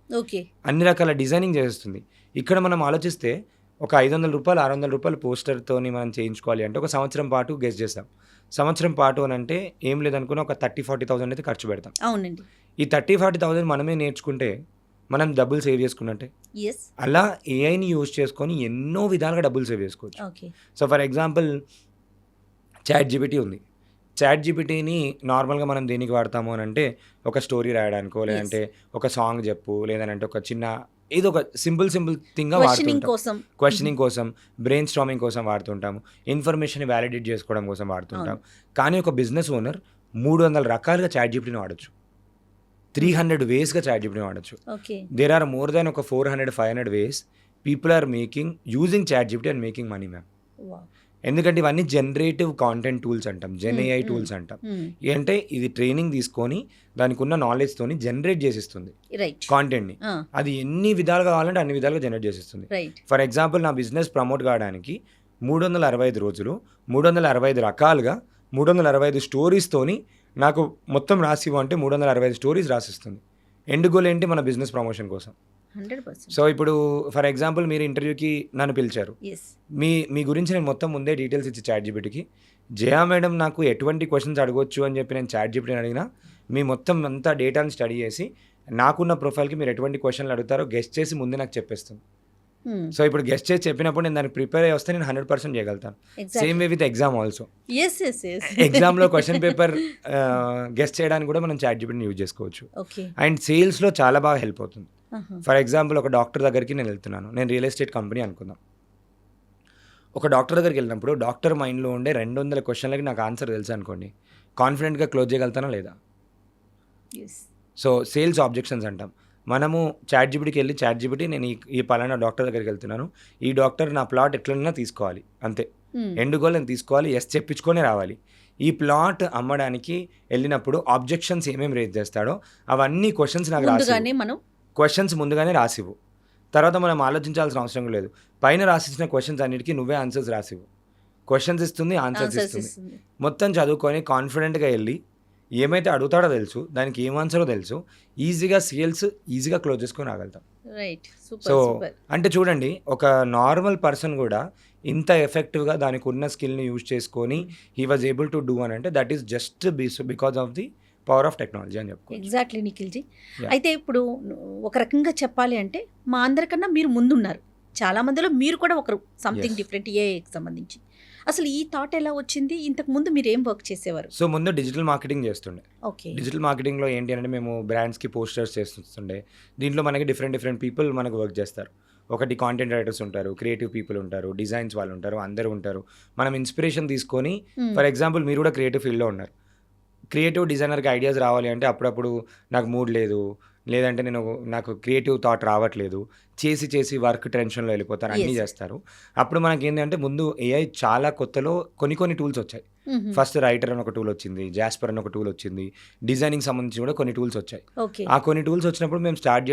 అన్ని రకాల డిజైనింగ్ చేసేస్తుంది. ఇక్కడ మనం ఆలోచిస్తే ఒక 500 రూపాయలు 600 రూపాయలు పోస్టర్తోని మనం చేయించుకోవాలి అంటే ఒక సంవత్సరం పాటు గెస్ చేస్తాం. సంవత్సరం పాటు అని అంటే ఏం లేదనుకున్నా ఒక 30,000-40,000 అయితే ఖర్చు పెడతాం. అవునండి. ఈ 30,000-40,000 మనమే నేర్చుకుంటే మనం డబ్బులు సేవ్ చేసుకున్నట్టే. అలా ఏఐని యూజ్ చేసుకొని ఎన్నో విధాలుగా డబ్బులు సేవ్ చేసుకోవచ్చు. So for example chat GPT ఉంది. చాట్ జీపీటీని నార్మల్గా మనం దేనికి వాడతాము అని అంటే ఒక స్టోరీ రాయడానికో, లేదంటే ఒక సాంగ్ చెప్పు, లేదంటే ఒక చిన్న ఏదో ఒక సింపుల్ థింగ్గా వాడుతుంటాం. క్వశ్చనింగ్ కోసం, బ్రెయిన్ స్టార్మింగ్ కోసం వాడుతుంటాము, ఇన్ఫర్మేషన్ వ్యాలిడేట్ చేసుకోవడం కోసం వాడుతుంటాం. కానీ ఒక బిజినెస్ ఓనర్ 300 రకాలుగా చాట్ జీపీటీని వాడచ్చు. 300 వేస్గా చాట్ జీపీటీని వాడచ్చు. దేర్ ఆర్ మోర్ దాన్ ఒక 400-500 ways people are making using chat GPT and making money ma'am. ఎందుకంటే ఇవన్నీ జనరేటివ్ కాంటెంట్ టూల్స్ అంటాం, జెన్ఏఐ టూల్స్ అంటాం. అంటే ఇది ట్రైనింగ్ తీసుకొని దానికి ఉన్న నాలెడ్జ్తోని జనరేట్ చేసిస్తుంది రైట్ కాంటెంట్ని. అది ఎన్ని విధాలుగా కావాలంటే అన్ని విధాలుగా జనరేట్ చేసిస్తుంది. రైట్. ఫర్ ఎగ్జాంపుల్ నా బిజినెస్ ప్రమోట్ కావడానికి 365 రోజులు 365 రకాలుగా 365 స్టోరీస్తోని నాకు మొత్తం రాసివ్వు అంటే 365 స్టోరీస్ రాసిస్తుంది. ఎండ్ గోల్ ఏంటి? మన బిజినెస్ ప్రమోషన్ కోసం. 100%. సో ఇప్పుడు ఫర్ ఎగ్జాంపుల్ మీరు ఇంటర్వ్యూకి నన్ను పిలిచారు, Yes. మీ గురించి నేను మొత్తం ముందే డీటెయిల్స్ ఇచ్చి చాట్ జీపీటీకి, జయా మేడం నాకు ఎటువంటి క్వశ్చన్స్ అడగొచ్చు అని చెప్పి నేను చాట్ జీపీటీని అడిగినా మీ మొత్తం అంతా డేటాని స్టడీ చేసి నాకున్న ప్రొఫైల్కి మీరు ఎటువంటి క్వశ్చన్లు అడుగుతారో గెస్ట్ చేసి ముందే నాకు చెప్పేస్తుంది. సో ఇప్పుడు గెస్ట్ చేసి చెప్పినప్పుడు నేను దానికి ప్రిపేర్ అయ్యి వస్తే నేను 100% చేయగలుగుతాను. Same way with exam also. Yes. ఎగ్జామ్లో క్వశ్చన్ పేపర్ గెస్ట్ చేయడానికి కూడా మనం చాట్ జీపీటీని యూజ్ చేసుకోవచ్చు. ఓకే. అండ్ సేల్స్లో చాలా బాగా హెల్ప్ అవుతుంది. ఫర్ ఎగ్జాంపుల్ ఒక డాక్టర్ దగ్గరికి నేను వెళ్తున్నాను, నేను రియల్ ఎస్టేట్ కంపెనీ అనుకుందాం. ఒక డాక్టర్ దగ్గరికి వెళ్ళినప్పుడు డాక్టర్ మైండ్లో ఉండే 200 క్వశ్చన్లకి నాకు ఆన్సర్ తెలుసు అనుకోండి, కాన్ఫిడెంట్గా క్లోజ్ చేయగలుగుతానా లేదా? సో సేల్స్ ఆబ్జెక్షన్స్ అంటాం. మనము చాట్ జీపీటీకి వెళ్ళి చాట్ జీపీటీ నేను ఈ పలానా డాక్టర్ దగ్గరికి వెళ్తున్నాను, ఈ డాక్టర్ నా ప్లాట్ ఎట్లన్నా తీసుకోవాలి అంతే, ఎండ్ గోల్ నేను తీసుకోవాలి, ఎస్ చెప్పించుకొని రావాలి. ఈ ప్లాట్ అమ్మడానికి వెళ్ళినప్పుడు ఆబ్జెక్షన్స్ ఏమేమి రేజ్ చేస్తాడో అవన్నీ క్వశ్చన్స్ నాకు రాసి క్వశ్చన్స్ ముందుగానే రాసివ్వు. తర్వాత మనం ఆలోచించాల్సిన అవసరం లేదు. పైన రాసిచ్చిన క్వశ్చన్స్ అన్నిటికీ నువ్వే ఆన్సర్స్ రాసివ్వు. క్వశ్చన్స్ ఇస్తుంది, ఆన్సర్స్ ఇస్తుంది. మొత్తం చదువుకొని కాన్ఫిడెంట్గా వెళ్ళి ఏమైతే అడుగుతాడో తెలుసు, దానికి ఏం ఆన్సరో తెలుసు, ఈజీగా సేల్స్ ఈజీగా క్లోజ్ చేసుకొని రాగలుగుతాం. సో అంటే చూడండి, ఒక నార్మల్ పర్సన్ కూడా ఇంత ఎఫెక్టివ్గా దానికి ఉన్న స్కిల్ని యూజ్ చేసుకొని he was able to do అని అంటే that is just because of the power of technology అని చెప్పుకో. ఎగ్జాక్ట్లీ నిఖిల్జీ. అయితే ఇప్పుడు ఒక రకంగా చెప్పాలి అంటే మా అందరికన్నా మీరు ముందున్నారు. చాలా మందిలో మీరు కూడా ఒకరు సంథింగ్ డిఫరెంట్ ఏఐకి సంబంధించి. అసలు ఈ థాట్ ఎలా వచ్చింది? ఇంతకు ముందు మీరు ఏం వర్క్ చేసేవారు? సో ముందు డిజిటల్ మార్కెటింగ్ చేస్తుండే. ఓకే. డిజిటల్ మార్కెటింగ్లో ఏంటి అంటే మేము బ్రాండ్స్కి పోస్టర్స్ చేస్తుండే. దీంట్లో మనకి డిఫరెంట్ పీపుల్ మనకు వర్క్ చేస్తారు. ఒకటి కాంటెంట్ రైటర్స్ ఉంటారు, క్రియేటివ్ పీపుల్ ఉంటారు, డిజైన్స్ వాళ్ళు ఉంటారు, అందరూ ఉంటారు. మనం ఇన్స్పిరేషన్ తీసుకొని ఫర్ ఎగ్జాంపుల్ మీరు కూడా క్రియేటివ్ ఫీల్డ్లో ఉన్నారు. క్రియేటివ్ డిజైనర్కి ఐడియాస్ రావాలి అంటే అప్పుడప్పుడు నాకు మూడ్ లేదు, లేదంటే నాకు క్రియేటివ్ థాట్ రావట్లేదు, చేసి వర్క్ టెన్షన్లో వెళ్ళిపోతారు, అన్నీ చేస్తారు. అప్పుడు మనకి ఏంటంటే ముందు ఏఐ చాలా కొత్తలో కొన్ని టూల్స్ వచ్చాయి. ఫస్ట్ రైటర్ అని ఒక టూల్ వచ్చింది, జాస్పర్ అని ఒక టూల్ వచ్చింది, డిజైనింగ్ సంబంధించి కూడా కొన్ని టూల్స్ వచ్చాయి. ఆ కొన్ని టూల్స్ వచ్చినప్పుడు మేము స్టార్ట్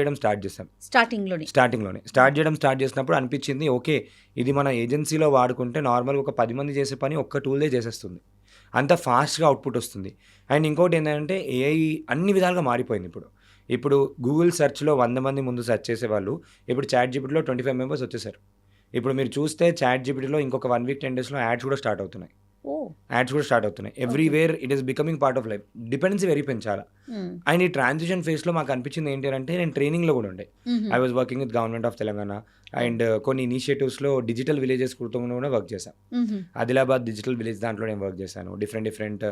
చేసాం. స్టార్టింగ్లోనే స్టార్ట్ చేసినప్పుడు అనిపించింది ఓకే, ఇది మన ఏజెన్సీలో వాడుకుంటే నార్మల్గా ఒక 10 మంది చేసే పని ఒక్క టూల్దే చేసేస్తుంది, అంత ఫాస్ట్గా అవుట్పుట్ వస్తుంది. అండ్ ఇంకోటి ఏంటంటే ఏఐ అన్ని విధాలుగా మారిపోయింది. ఇప్పుడు గూగుల్ సెర్చ్లో 100 మంది ముందు సెర్చ్ చేసేవాళ్ళు ఇప్పుడు చాట్ జీపీటీలో 25 మెంబర్స్ వచ్చేసారు. ఇప్పుడు మీరు చూస్తే చాట్ జీపీటీలో ఇంకొక 1 వీక్ 10 డేస్లో యాడ్స్ కూడా స్టార్ట్ అవుతున్నాయి. Everywhere it is becoming part of life. Dependency పెరిగిపోయింది చాలా. అండ్ ఈ ట్రాన్సిషన్ ఫేస్లో మాకు అనిపించింది ఏంటి అంటే, నేను ట్రైనింగ్లో కూడా ఉండే. I was working with government of Telangana and కొన్ని ఇనిషియేటివ్స్లో డిజిటల్ విలేజెస్ కుటుంబంలో కూడా వర్క్ చేశాను. ఆదిలాబాద్ డిజిటల్ విలేజ్ దాంట్లో నేను వర్క్ చేశాను. డిఫరెంట్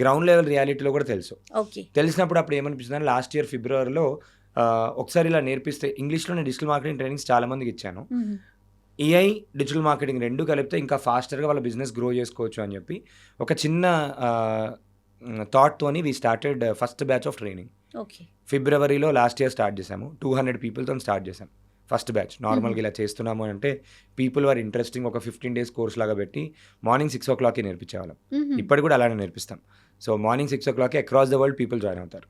గ్రౌండ్ లెవెల్ రియాలిటీలో కూడా తెలుసు. తెలిసినప్పుడు అప్పుడు ఏమనిపిస్తుంది, లాస్ట్ ఇయర్ ఫిబ్రవరిలో ఒకసారి ఇలా నేర్పిస్తే ఇంగ్లీష్లో నేను డిజిటల్ మార్కెటింగ్ ట్రైనింగ్స్ చాలా మందికి ఇచ్చాను. ఏఐ డిజిటల్ మార్కెటింగ్ 2 కలిపితే ఇంకా ఫాస్టర్గా వాళ్ళ బిజినెస్ గ్రో చేసుకోవచ్చు అని చెప్పి ఒక చిన్న థాట్తోని we started first batch of training. ఫిబ్రవరిలో లాస్ట్ ఇయర్ స్టార్ట్ చేసాము. 200 పీపుల్తో స్టార్ట్ చేసాం ఫస్ట్ బ్యాచ్. నార్మల్గా ఇలా చేస్తున్నాము అంటే పీపుల్ ఆర్ ఇంట్రెస్టింగ్. ఒక 15 days కోర్స్ లాగా పెట్టి మార్నింగ్ 6 o'clock నేర్పించేవాళ్ళం. ఇప్పటికి కూడా అలానే నేర్పిస్తాం. So morning 6 o'clock across the world people join అవుతారు.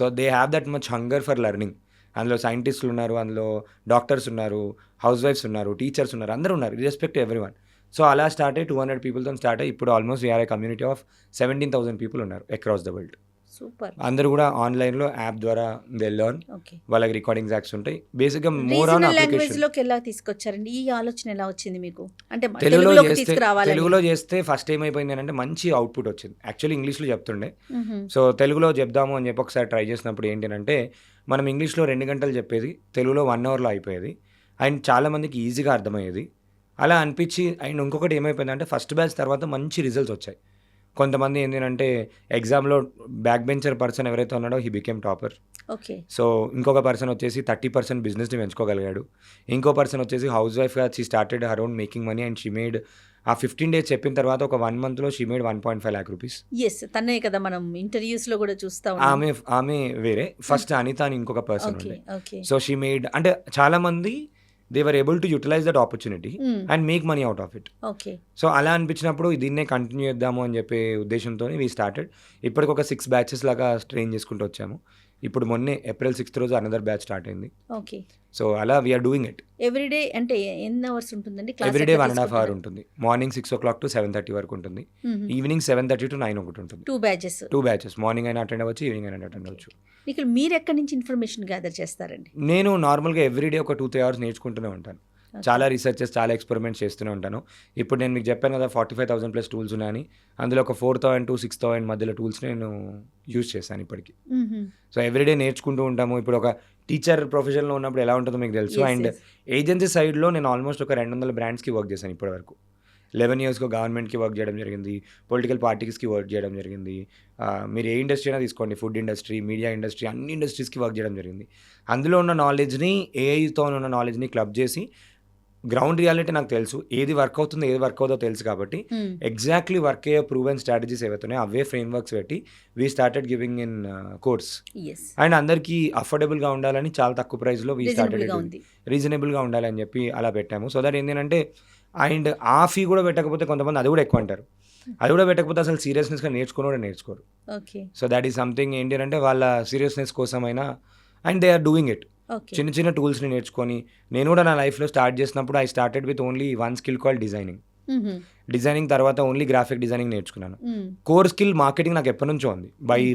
So they have that much hunger for learning. అందులో సైంటిస్టులు ఉన్నారు, అందులో డాక్టర్స్ ఉన్నారు, హౌస్ వైఫ్స్ ఉన్నారు, టీచర్స్ ఉన్నారు, అందరూ ఉన్నారు, రెస్పెక్ట్ ఎవ్రీవన్. సో అలా స్టార్ట్ అయ్యి 200 పీపుల్తో స్టార్ట్ అయ్యి ఇప్పుడు almost we're a community of 17,000 people ఉన్నారు అక్రాస్ ద వరల్డ్. సూపర్. అందరూ కూడా ఆన్లైన్లో యాప్ ద్వారా దే లెర్న్. వాళ్ళకి రికార్డింగ్స్ యాక్ట్స్ ఉంటాయి. బేసిక్గా మోర్ ఆన్ అప్లికేషన్ ఎలా తీసుకొచ్చారండి? ఈ ఆలోచన ఎలా వచ్చింది మీకు? అంటే తెలుగులో చేస్తే ఫస్ట్ ఏమైపోయింది అంటే మంచి అవుట్పుట్ వచ్చింది. యాక్చువల్లీ ఇంగ్లీష్లో చెప్తుండే, సో తెలుగులో చెప్దాము అని చెప్పి ఒకసారి ట్రై చేసినప్పుడు ఏంటంటే మనం ఇంగ్లీష్లో 2 గంటలు చెప్పేది తెలుగులో 1 hourలో అయిపోయేది. అండ్ చాలామందికి ఈజీగా అర్థమయ్యేది. అలా అనిపించి అండ్ ఇంకొకటి ఏమైపోయిందంటే ఫస్ట్ బ్యాచ్ తర్వాత మంచి రిజల్ట్స్ వచ్చాయి. కొంతమంది ఏంటంటే ఎగ్జామ్లో బ్యాక్ బెంచర్ పర్సన్ ఎవరైతే ఉన్నాడో హీ బికేమ్ టాపర్. సో ఇంకొక పర్సన్ వచ్చేసి 30% బిజినెస్ని పెంచుకోగలిగాడు. ఇంకో పర్సన్ వచ్చేసి హౌస్ వైఫ్గా she started her own making money and she made ఆ 15 days చెప్పిన తర్వాత ఒక 1 monthలో షీ మేడ్ 1.5 lakh rupees. తనే కదా మనం ఇంటర్వ్యూస్లో కూడా చూస్తాం. ఆమె వేరే. ఫస్ట్ అనిత అని ఇంకొక పర్సన్ ఉండే. సో షీ మేడ్ అంటే చాలా మంది they were able to utilize that opportunity and make money out of it. Okay. So అలా అనిపించినప్పుడు దీన్నే కంటిన్యూ చేద్దాము అని చెప్పే ఉద్దేశంతో వీ స్టార్టెడ్. ఇప్పటికి ఒక 6 బ్యాచెస్ లాగా ట్రైన్ చేసుకుంటూ వచ్చాము. ఇప్పుడు మొన్నే April 6th రోజు అనదర్ బ్యాచ్ స్టార్ట్ అయింది. ఓకే. సో అలా వీఆర్ డూయింగ్ ఇట్. ఎవ్రీడే అంటే ఎన్ని అవర్స్ ఉంటుందండి క్లాస్? ఎవ్రీడే 1.5 hour ఉంటుంది. మార్నింగ్ 6 o'clock to 7:30 వరకు ఉంటుంది. ఈవినింగ్ 7:30 to 9 ఒకటి ఉంటుంది. 2 బ్యాచెస్. 2 బ్యాచెస్. మార్నింగ్ అయినా అటెండ్ అవ్వచ్చు, ఈవినింగ్ అయినా అటెండ్ అవ్వచ్చు. ఇక్కడ మీరు ఎక్కడి నుంచి ఇన్ఫర్మేషన్ గ్యాదర్ చేస్తారండి? నేను నార్మల్గా ఎవ్రీడే ఒక 2-3 hours నేర్చుకుంటూనే ఉంటాను. చాలా రీసెర్చెస్, చాలా ఎక్స్పెరిమెంట్స్ చేస్తూనే ఉంటాను. ఇప్పుడు నేను మీకు చెప్పాను కదా 45,000+ టూల్స్ ఉన్నాయని. అందులో ఒక 4,000 to 6,000 మధ్యలో టూల్స్ నేను యూజ్ చేశాను ఇప్పటికి. సో ఎవ్రీడే నేర్చుకుంటూ ఉంటాము. ఇప్పుడు ఒక టీచర్ ప్రొఫెషన్లో ఉన్నప్పుడు ఎలా ఉంటుందో మీకు తెలుసు. అండ్ ఏజెన్సీ సైడ్లో నేను ఆల్మోస్ట్ ఒక 200 బ్రాండ్స్కి వర్క్ చేశాను ఇప్పటివరకు. 11 yearsకి గవర్నమెంట్కి వర్క్ చేయడం జరిగింది, పొలిటికల్ పార్టీస్కి వర్క్ చేయడం జరిగింది. మీరు ఏ ఇండస్ట్రీ అయినా తీసుకోండి, ఫుడ్ ఇండస్ట్రీ, మీడియా ఇండస్ట్రీ, అన్ని ఇండస్ట్రీస్కి వర్క్ చేయడం జరిగింది. అందులో ఉన్న నాలెడ్జ్ని, ఏఐతో ఉన్న నాలెడ్జ్ని క్లబ్ చేసి గ్రౌండ్ రియాలిటీ నాకు తెలుసు, ఏది వర్క్ అవుతుందో ఏది వర్క్ అవుతుందో తెలుసు కాబట్టి ఎగ్జాక్ట్లీ వర్క్ అయ్యే ప్రూవెన్ స్ట్రాటజీస్ ఏవైతున్నాయో అవే ఫ్రేమ్ వర్క్స్ పెట్టి we started giving in course. And అందరికీ అఫోర్డబుల్గా ఉండాలని చాలా తక్కువ ప్రైస్లో వీ స్టార్టెడ్, రీజనబుల్గా ఉండాలని చెప్పి అలా పెట్టాము. సో దట్ ఏంటంటే అండ్ ఆ ఫీ కూడా పెట్టకపోతే కొంతమంది అది కూడా ఎక్కువ అంటారు. అది కూడా పెట్టకపోతే అసలు సీరియస్నెస్గా నేర్చుకోరు. సో దాట్ ఈస్ సంథింగ్ ఏంటి అంటే వాళ్ళ సీరియస్నెస్ కోసమైనా and they are doing it. చిన్న చిన్న టూల్స్ని నేర్చుకొని నేను కూడా నా లైఫ్లో స్టార్ట్ చేసినప్పుడు I started with only 1 skill called designing తర్వాత ఓన్లీ గ్రాఫిక్ డిజైనింగ్ నేర్చుకున్నాను. కోర్ స్కిల్ మార్కెటింగ్ నాకు ఎప్పటి నుంచో ఉంది.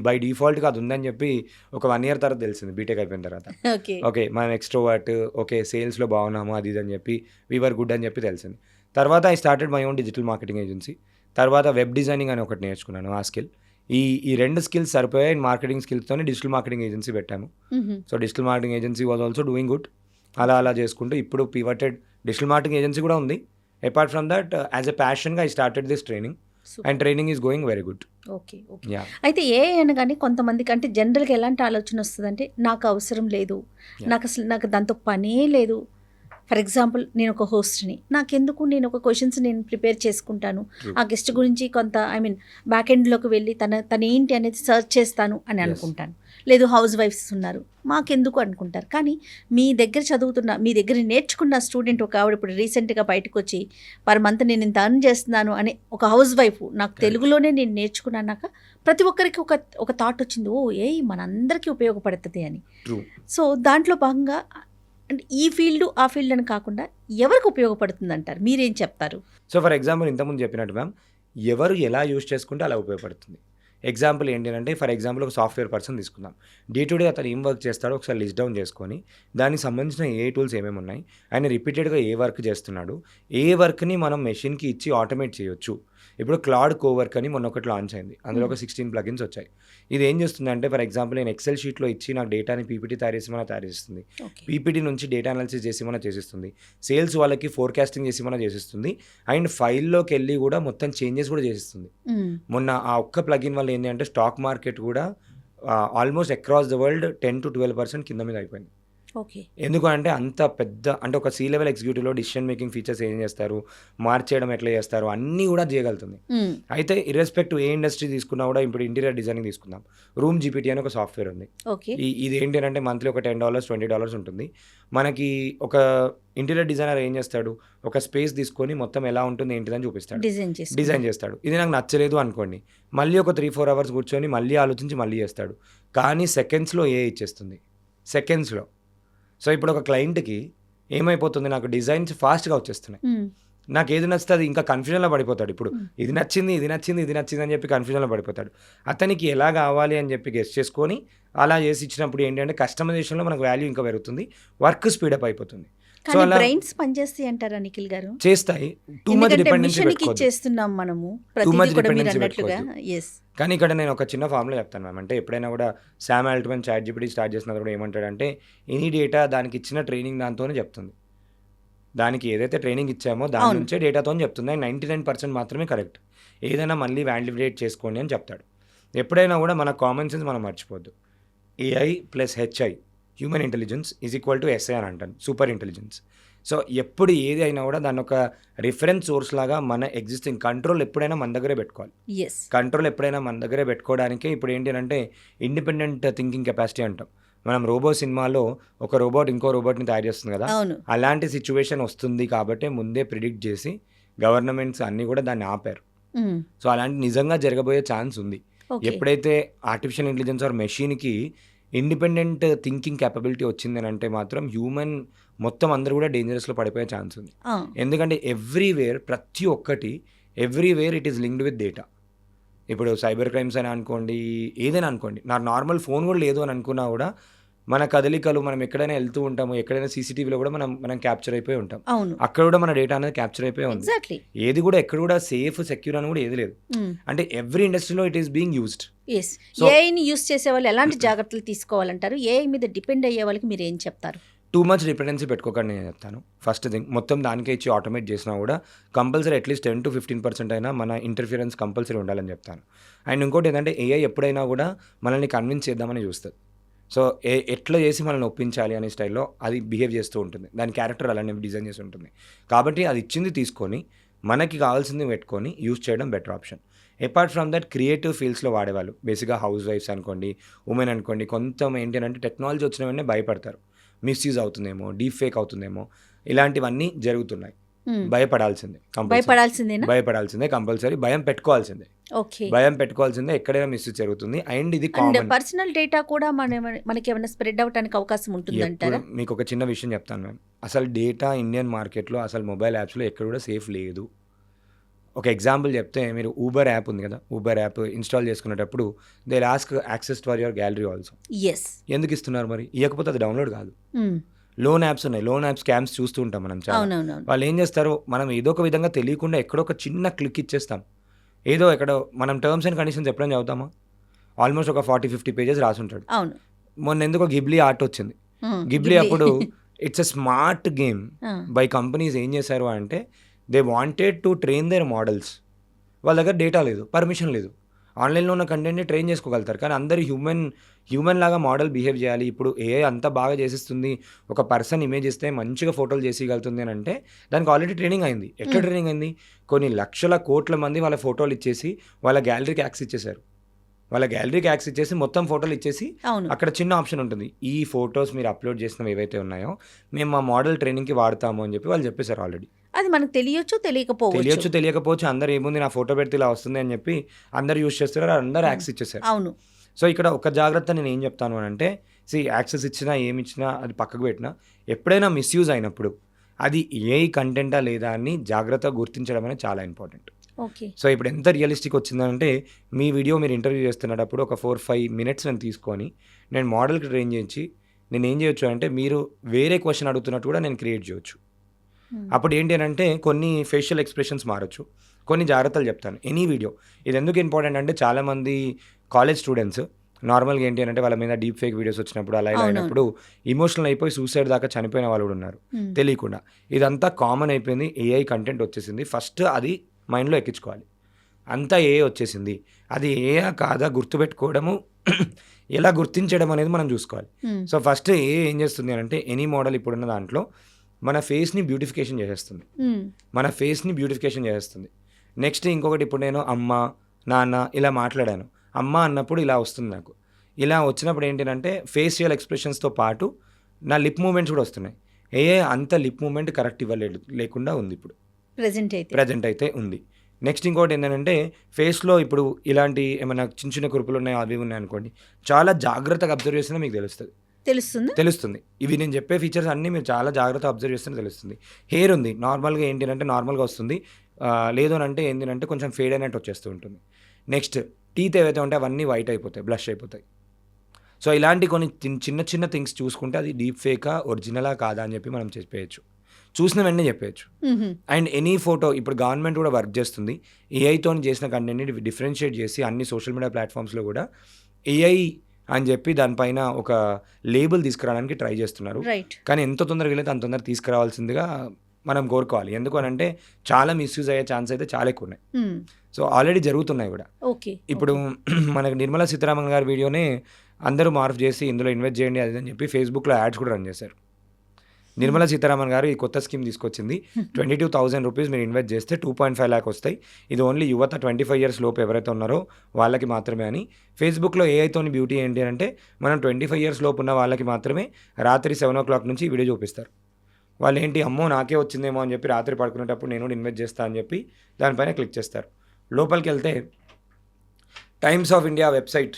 బై డిఫాల్ట్గా అది ఉందని చెప్పి ఒక 1 year తర్వాత తెలిసింది బీటెక్ అయిపోయిన తర్వాత. ఓకే మనం ఎక్స్ట్రోవర్ట్, ఓకే సేల్స్లో బాగున్నాము అది ఇది అని చెప్పి వీవర్ గుడ్ అని చెప్పి తెలిసింది. తర్వాత I started my own digital marketing agency. తర్వాత వెబ్ డిజైనింగ్ అని ఒకటి నేర్చుకున్నాను. ఆ స్కిల్ ఈ 2 skills సరిపోయాయి. మార్కెటింగ్ స్కిల్స్తోనే డిజిటల్ మార్కెటింగ్ ఏజెన్సీ పెట్టాము. So digital marketing agency was also doing good. అలా చేసుకుంటూ ఇప్పుడు పివటెడ్ డిజిటల్ మార్కెటింగ్ ఏజెన్సీ కూడా ఉంది. Apart from that as a ప్యాషన్గా I started this training and training is going very good. Okay. అయితే ఏ అనగానే కొంతమందికి అంటే జనరల్గా ఎలాంటి ఆలోచన వస్తుందంటే నాకు అవసరం లేదు, నాకు దాంతో పనే లేదు. ఫర్ ఎగ్జాంపుల్ నేను ఒక హోస్ట్ని, నాకెందుకు, నేను ఒక క్వశ్చన్స్ నేను ప్రిపేర్ చేసుకుంటాను, ఆ గెస్ట్ గురించి కొంత బ్యాక్ ఎండ్లోకి వెళ్ళి తన ఏంటి అనేది సర్చ్ చేస్తాను అని అనుకుంటాను. లేదు హౌస్ వైఫ్స్ ఉన్నారు, మాకెందుకు అనుకుంటారు. కానీ మీ దగ్గర నేర్చుకున్న స్టూడెంట్ ఒక ఆవిడ ఇప్పుడు రీసెంట్గా బయటకు వచ్చి పర్ మంత్ నేను ఇంత అర్న్ చేస్తున్నాను అని ఒక హౌస్ వైఫ్ నాకు తెలుగులోనే నేను నేర్చుకున్నాక ప్రతి ఒక్కరికి ఒక థాట్ వచ్చింది, మనందరికీ ఉపయోగపడుతుంది అని. సో దాంట్లో భాగంగా అంటే ఈ ఫీల్డ్ ఆ ఫీల్డ్ అని కాకుండా ఎవరికి ఉపయోగపడుతుంది అంటారు, మీరేం చెప్తారు? సో ఫర్ ఎగ్జాంపుల్ ఇంతకుముందు చెప్పినట్టు మ్యామ్, ఎవరు ఎలా యూజ్ చేసుకుంటే అలా ఉపయోగపడుతుంది. ఎగ్జాంపుల్ ఏంటంటే ఫర్ ఎగ్జాంపుల్ ఒక సాఫ్ట్వేర్ పర్సన్ తీసుకుందాం. డే టు డే అతను ఏం వర్క్ చేస్తాడో ఒకసారి లిస్ట్ డౌన్ చేసుకొని దానికి సంబంధించిన ఏ టూల్స్ ఏమేమి ఉన్నాయి, ఆయన రిపీటెడ్గా ఏ వర్క్ చేస్తున్నాడు, ఏ వర్క్ని మనం మెషిన్కి ఇచ్చి ఆటోమేట్ చేయొచ్చు. ఇప్పుడు క్లౌడ్ కోవర్క్ అని మొన్న ఒకటి లాంచ్ అయింది. అందులో ఒక 16 plugins వచ్చాయి. ఇది ఏం చేస్తుంది అంటే ఫర్ ఎగ్జాంపుల్ నేను ఎక్సెల్ షీట్లో ఇచ్చి నాకు డేటాని పీపీటీ తయారు చేసిస్తుంది, పీపీటీ నుంచి డేటా అనాలిసిస్ చేసి చేసిస్తుంది, సేల్స్ వాళ్ళకి ఫోర్కాస్టింగ్ చేసి చేసిస్తుంది, అండ్ ఫైల్లోకి వెళ్ళి కూడా మొత్తం చేంజెస్ కూడా చేసిస్తుంది. మొన్న ఆ ఒక్క ప్లగిన్ వల్ల ఏంటి అంటే స్టాక్ మార్కెట్ కూడా almost across the world 10 to 12% కింద మీద అయిపోయింది. ఎందుకు అంటే అంత పెద్ద అంటే ఒక C-level ఎగ్జిక్యూటివ్లో డిసిషన్ మేకింగ్ ఫీచర్స్ ఏం చేస్తారు, మార్చేయడం ఎట్లా చేస్తారు అన్నీ కూడా చేయగలుగుతుంది. అయితే ఇర్రెస్పెక్టివ్ ఏ ఇండస్ట్రీ తీసుకున్నా కూడా ఇప్పుడు ఇంటీరియర్ డిజైనింగ్ తీసుకుందాం, రూమ్ జీపీటీ అని ఒక సాఫ్ట్వేర్ ఉంది. ఇది ఏంటి అంటే మంత్లీ ఒక $10 $20 ఉంటుంది. మనకి ఒక ఇంటీరియర్ డిజైనర్ ఏం చేస్తాడు, ఒక స్పేస్ తీసుకొని మొత్తం ఎలా ఉంటుంది ఏంటిదని చూపిస్తాడు, డిజైన్ చేస్తాడు. ఇది నాకు నచ్చలేదు అనుకోండి, మళ్ళీ ఒక 3-4 hours కూర్చొని మళ్ళీ ఆలోచించి మళ్ళీ చేస్తాడు. కానీ సెకండ్స్లో ఇచ్చేస్తుంది, సెకండ్స్లో. సో ఇప్పుడు ఒక క్లయింట్కి ఏమైపోతుంది, నాకు డిజైన్స్ ఫాస్ట్గా వచ్చేస్తున్నాయి, నాకు ఏది నచ్చితే అది ఇంకా కన్ఫ్యూజన్లో పడిపోతాడు. ఇప్పుడు ఇది నచ్చింది అని చెప్పి కన్ఫ్యూజన్లో పడిపోతాడు. అతనికి ఎలా కావాలి అని చెప్పి గెస్ చేసుకొని అలా చేసి ఇచ్చినప్పుడు ఏంటంటే కస్టమైజేషన్లో మనకు వాల్యూ ఇంకా పెరుగుతుంది, వర్క్ స్పీడప్ అయిపోతుంది. సో అలా బ్రెయిన్స్ పనిచేస్తాయి అంటారా నిఖిల్ గారు? చేస్తాయి. టూ మచ్ డిపెండెన్సీ ఇచ్చేస్తున్నాం మనము, కానీ ఇక్కడ నేను ఒక చిన్న ఫార్ములా చెప్తాను మ్యామ్. అంటే ఎప్పుడైనా కూడా శామ్ ఆల్ట్మన్ ChatGPT స్టార్ట్ చేసినప్పుడు కూడా ఏమంటాడంటే ఎనీ డేటా దానికి ఇచ్చిన ట్రైనింగ్ దాంతోనే చెప్తుంది, దానికి ఏదైతే ట్రైనింగ్ ఇచ్చామో దాని నుంచే డేటాతో చెప్తుంది. 99% మాత్రమే కరెక్ట్, ఏదైనా మళ్ళీ వాలిడేట్ చేసుకోండి అని చెప్తాడు. ఎప్పుడైనా కూడా మన కామన్ సెన్స్ మనం మర్చిపోద్దు. AI + HI human intelligence = SI అని అంటాను, సూపర్ ఇంటెలిజెన్స్. సో ఎప్పుడు ఏది అయినా కూడా దాన్ని ఒక రిఫరెన్స్ సోర్స్ లాగా మన ఎగ్జిస్టింగ్ కంట్రోల్ ఎప్పుడైనా మన దగ్గరే పెట్టుకోవాలి. కంట్రోల్ ఎప్పుడైనా మన దగ్గరే పెట్టుకోవడానికే ఇప్పుడు ఏంటి అంటే ఇండిపెండెంట్ థింకింగ్ కెపాసిటీ అంటాం. మనం రోబో సినిమాలో ఒక రోబోట్ ఇంకో రోబోట్ని తయారు చేస్తుంది కదా, అవును. అలాంటి సిచ్యువేషన్ వస్తుంది కాబట్టి ముందే ప్రిడిక్ట్ చేసి గవర్నమెంట్స్ అన్నీ కూడా దాన్ని ఆపారు. హ్మ్. సో అలాంటి నిజంగా జరగబోయే ఛాన్స్ ఉంది. ఓకే. ఎప్పుడైతే ఆర్టిఫిషియల్ ఇంటెలిజెన్స్ ఆర్ మెషిన్కి ఇండిపెండెంట్ థింకింగ్ క్యాపబిలిటీ వచ్చిందని అంటే మాత్రం హ్యూమన్ మొత్తం అందరూ కూడా డేంజరస్లో పడిపోయే ఛాన్స్ ఉంది. ఆ, ఎందుకంటే ప్రతి ఒక్కటి everywhere it is linked with data. ఇప్పుడు సైబర్ క్రైమ్స్ అని అనుకోండి, ఏదైనా అనుకోండి, నా నార్మల్ ఫోన్ కూడా లేదు అని అనుకున్నా కూడా మన కదలికలు, మనం ఎక్కడైనా వెళ్తూ ఉంటాము, ఎక్కడైనా సీసీటీవీలో కూడా మనం క్యాప్చర్ అయిపోయి ఉంటాం. అవును. అక్కడ కూడా మన డేటా అనేది క్యాప్చర్ అయిపోయి ఉంది. ఎగ్జాక్ట్లీ. ఏది కూడా ఎక్కడ కూడా సేఫ్ సెక్యూర్ అని కూడా ఏది లేదు. అంటే ఎవ్రీ ఇండస్ట్రీలో it is being used. Yes. So- ఏఐని యూస్ చేసే వాళ్ళు ఎలాంటి జాగ్రత్తలు తీసుకోవాలంటారు? ఏఐ మీద డిపెండ్ అయ్యే వాళ్ళకి మీరు ఏం చెప్తారు? టూ మచ్ డిపెండెన్సీ పెట్టుకోకండి నేను చెప్తాను. ఫస్ట్ థింగ్, మొత్తం దానికే ఇచ్చి ఆటోమేట్ చేసినా కూడా కంపల్సరీ అట్లీస్ట్ 10 to 15% అయినా మన ఇంటర్ఫిరెన్స్ కంపల్సరీ ఉండాలని చెప్తాను. అండ్ ఇంకోటి ఏంటంటే ఏఐ ఎప్పుడైనా కూడా మనల్ని కన్విన్స్ చేద్దామని చూస్తుంది. సో ఎట్లా చేసి మనల్ని ఒప్పించాలి అనే స్టైల్లో అది బిహేవ్ చేస్తూ ఉంటుంది. దాని క్యారెక్టర్ అలానే డిజైన్ చేసి ఉంటుంది. కాబట్టి అది ఇచ్చింది తీసుకొని మనకి కావాల్సింది పెట్టుకొని యూజ్ చేయడం better option. Apart from that creative ఫీల్డ్స్లో వాడేవాళ్ళు, బేసిక్గా హౌస్ వైఫ్స్ అనుకోండి, ఉమెన్ అనుకోండి, కొంత ఏంటంటే టెక్నాలజీ వచ్చిన వెంటనే భయపడతారు. మిస్యూజ్ అవుతుందేమో, డీప్ ఫేక్ అవుతుందేమో, ఇలాంటివన్నీ జరుగుతున్నాయి. భయపడాల్సిందే, భయపడాల్సిందే కంపల్సరీ. భయం పెట్టుకోవాల్సిందే, ఓకే. భయం పెట్టుకోవాల్సిందే. ఎక్కడైనా మిస్యూజ్ జరుగుతుంది. అండ్ ఇది అండ్ కామన్. పర్సనల్ డేటా కూడా మనకి ఏమైనా స్ప్రెడ్ అవడానికి అవకాశం ఉంటుందంటారా? మీకు ఒక చిన్న విషయం చెప్తాను మ్యామ్. అసలు డేటా ఇండియన్ మార్కెట్లో, అసలు మొబైల్ యాప్స్లో ఎక్కడ కూడా సేఫ్ లేదు. ఒక ఎగ్జాంపుల్ చెప్తే, మీరు ఊబర్ యాప్ ఉంది కదా, ఊబర్ యాప్ ఇన్స్టాల్ చేసుకునేటప్పుడు they ask access for your gallery also. Yes. ఎందుకు ఇస్తున్నారు మరి? ఇవ్వకపోతే అది డౌన్లోడ్ కాదు. లోన్ యాప్స్ ఉన్నాయి, లోన్ యాప్ స్కామ్స్ చూస్తూ ఉంటాం మనం చాలా. అవునవునవును. వాళ్ళు ఏం చేస్తారు, మనం ఏదో ఒక విధంగా తెలియకుండా ఎక్కడో ఒక చిన్న క్లిక్ ఇచ్చేస్తాం. ఏదో ఎక్కడో మనం టర్మ్స్ అండ్ కండిషన్స్ ఎప్పుడైనా చదువుతామా? ఆల్మోస్ట్ ఒక 40-50 పేజెస్ రాసి ఉంటాడు. అవును. మొన్న ఎందుకో గిబ్లీ ఆర్ట్ వచ్చింది. గిబ్లీ అప్పుడు it's a smart game by companies. ఏం చేశారు అంటే, they wanted to train their models. వాళ్ళ దగ్గర డేటా లేదు, పర్మిషన్ లేదు, ఆన్లైన్లో ఉన్న కంటెంట్ని ట్రైన్ చేసుకోగలుగుతారు. కానీ అందరు హ్యూమన్ లాగా మోడల్ బిహేవ్ చేయాలి. ఇప్పుడు ఏఐ అంతా బాగా చేసేస్తుంది, ఒక పర్సన్ ఇమేజ్ ఇస్తే మంచిగా ఫోటోలు చేసేయగలుగుతుంది అని అంటే దానికి ఆల్రెడీ ట్రైనింగ్ అయింది. ఎట్లా ట్రైనింగ్ అయింది? కొన్ని లక్షల కోట్ల మంది వాళ్ళ ఫోటోలు ఇచ్చేసి వాళ్ళ గ్యాలరీకి యాక్సెస్ ఇచ్చేసారు. వాళ్ళ గ్యాలరీకి యాక్సెస్ ఇచ్చేసి మొత్తం ఫోటోలు ఇచ్చేసి అక్కడ చిన్న ఆప్షన్ ఉంటుంది, ఈ ఫొటోస్ మీరు అప్లోడ్ చేసినవి ఏవైతే ఉన్నాయో మేము మా మోడల్ ట్రైనింగ్కి వాడతాము అని చెప్పి వాళ్ళు చెప్పేశారు ఆల్రెడీ. అది మనకు తెలియచ్చు తెలియకపోవచ్చు. అందరు ఏముంది, నా ఫోటో పెడితే ఇలా వస్తుంది అని చెప్పి అందరు యూజ్ చేస్తారు, అందరు యాక్సెస్ ఇచ్చేసారు. అవును. సో ఇక్కడ ఒక జాగ్రత్త నేను ఏం చెప్తాను అని అంటే, యాక్సెస్ ఇచ్చినా ఏమి ఇచ్చినా అది పక్కకు పెట్టినా, ఎప్పుడైనా మిస్యూజ్ అయినప్పుడు అది ఏఐ కంటెంటా లేదా అని జాగ్రత్తగా గుర్తించడం అనేది చాలా ఇంపార్టెంట్. ఓకే. సో ఇప్పుడు ఎంత రియలిస్టిక్ వచ్చిందంటే, మీ వీడియో మీరు ఇంటర్వ్యూ చేస్తున్నప్పుడు ఒక 4-5 మినిట్స్ నేను తీసుకొని నేను మోడల్కి ట్రైన్ చేయించి నేను ఏం చేయొచ్చు అంటే, మీరు వేరే క్వశ్చన్ అడుగుతున్నట్టు కూడా నేను క్రియేట్ చేయొచ్చు. అప్పుడు ఏంటి అని అంటే, కొన్ని ఫేషియల్ ఎక్స్ప్రెషన్స్ మారచ్చు, కొన్ని జాగ్రత్తలు చెప్తాను ఎనీ వీడియో. ఇది ఎందుకు ఇంపార్టెంట్ అంటే, చాలామంది కాలేజ్ స్టూడెంట్స్ నార్మల్గా ఏంటి అంటే వాళ్ళ మీద డీప్ ఫేక్ వీడియోస్ వచ్చినప్పుడు అలా ఇలా అయినప్పుడు ఇమోషనల్ అయిపోయి సూసైడ్ దాకా చనిపోయిన వాళ్ళు కూడా ఉన్నారు తెలియకుండా. ఇదంతా కామన్ అయిపోయింది, ఏఐ కంటెంట్ వచ్చేసింది. ఫస్ట్ అది మైండ్లో ఎక్కించుకోవాలి. అంతా ఏఐ వచ్చేసింది, అది ఏఐ కాదా గుర్తుపెట్టుకోవడము, ఎలా గుర్తించడం అనేది మనం చూసుకోవాలి. సో ఫస్ట్ ఏం చేస్తుంది అంటే, ఎనీ మోడల్ ఇప్పుడున్న దాంట్లో మన ఫేస్ని బ్యూటిఫికేషన్ చేసేస్తుంది. నెక్స్ట్ ఇంకొకటి, ఇప్పుడు నేను అమ్మ నాన్న ఇలా మాట్లాడాను, అమ్మ అన్నప్పుడు ఇలా వస్తుంది నాకు. ఇలా వచ్చినప్పుడు ఏంటంటే ఫేషియల్ ఎక్స్ప్రెషన్స్తో పాటు నా లిప్ మూమెంట్స్ కూడా వస్తున్నాయి. అంత లిప్ మూమెంట్ కరెక్ట్ లేకుండా ఉంది ఇప్పుడు ప్రజెంట్ అయితే ఉంది. నెక్స్ట్ ఇంకోటి ఏంటంటే, ఫేస్లో ఇప్పుడు ఇలాంటి ఏమైనా చిన్న చిన్న కురుపులు ఉన్నాయి, అవి ఉన్నాయి అనుకోండి, చాలా జాగ్రత్తగా అబ్జర్వ్ చేస్తే మీకు తెలుస్తుంది. ఇవి నేను చెప్పే ఫీచర్స్ అన్నీ మీరు చాలా జాగ్రత్తగా అబ్జర్వ్ చేస్తే తెలుస్తుంది. హెయిర్ ఉంది, నార్మల్గా ఏంటంటే నార్మల్గా వస్తుంది, లేదు అని అంటే ఏంటంటే కొంచెం ఫేడ్ అయినట్టు వచ్చేస్తూ ఉంటుంది. నెక్స్ట్ టీత్ ఏవైతే ఉంటే అవన్నీ వైట్ అయిపోతాయి, బ్లష్ అయిపోతాయి. సో ఇలాంటి కొన్ని చిన్న చిన్న థింగ్స్ చూసుకుంటే అది డీప్ ఫేకా ఒరిజినలా కాదా అని చెప్పి మనం చెప్పేయచ్చు, చూసిన వెంటనే చెప్పేయచ్చు. అండ్ ఎనీ ఫోటో ఇప్పుడు గవర్నమెంట్ కూడా వర్క్ చేస్తుంది, ఏఐతో చేసిన కంటెంట్ని డిఫరెన్షియేట్ చేసి అన్ని సోషల్ మీడియా ప్లాట్ఫామ్స్లో కూడా ఏఐ అని చెప్పి దానిపైన ఒక లేబుల్ తీసుకురావడానికి ట్రై చేస్తున్నారు. కానీ ఎంత తొందరగా వెళ్ళితే అంత తొందరగా తీసుకురావాల్సిందిగా మనం కోరుకోవాలి. ఎందుకు అని అంటే చాలా మిస్యూజ్ అయ్యే ఛాన్స్ అయితే చాలా ఎక్కువ ఉన్నాయి. సో ఆల్రెడీ జరుగుతున్నాయి కూడా. ఇప్పుడు మనకు నిర్మలా సీతారామన్ గారి వీడియోనే అందరూ మార్పు చేసి ఇందులో ఇన్వెస్ట్ చేయండి అది అని చెప్పి ఫేస్బుక్లో యాడ్స్ కూడా రన్ చేశారు. నిర్మలా సీతారామన్ గారు ఈ కొత్త స్కీమ్ తీసుకొచ్చింది. 22,000 రూపీస్ మీరు ఇన్వెస్ట్ చేస్తే 2.5 lakh వస్తాయి. ఇది ఓన్లీ యువత 25 years లోపు ఎవరైతే ఉన్నారో వాళ్ళకి మాత్రమే అని. ఫేస్బుక్లో ఏఐతోని బ్యూటీ ఏంటి అంటే మనం 25 years లోపు ఉన్న వాళ్ళకి మాత్రమే రాత్రి 7 o'clock నుంచి ఈ వీడియో చూపిస్తారు. వాళ్ళు ఏంటి అమ్మో నాకే వచ్చిందేమో అని చెప్పి రాత్రి పడుకునేటప్పుడు నేను కూడా ఇన్వెస్ట్ చేస్తా అని చెప్పి దానిపైన క్లిక్ చేస్తారు. లోపలికి వెళ్తే టైమ్స్ ఆఫ్ ఇండియా వెబ్సైట్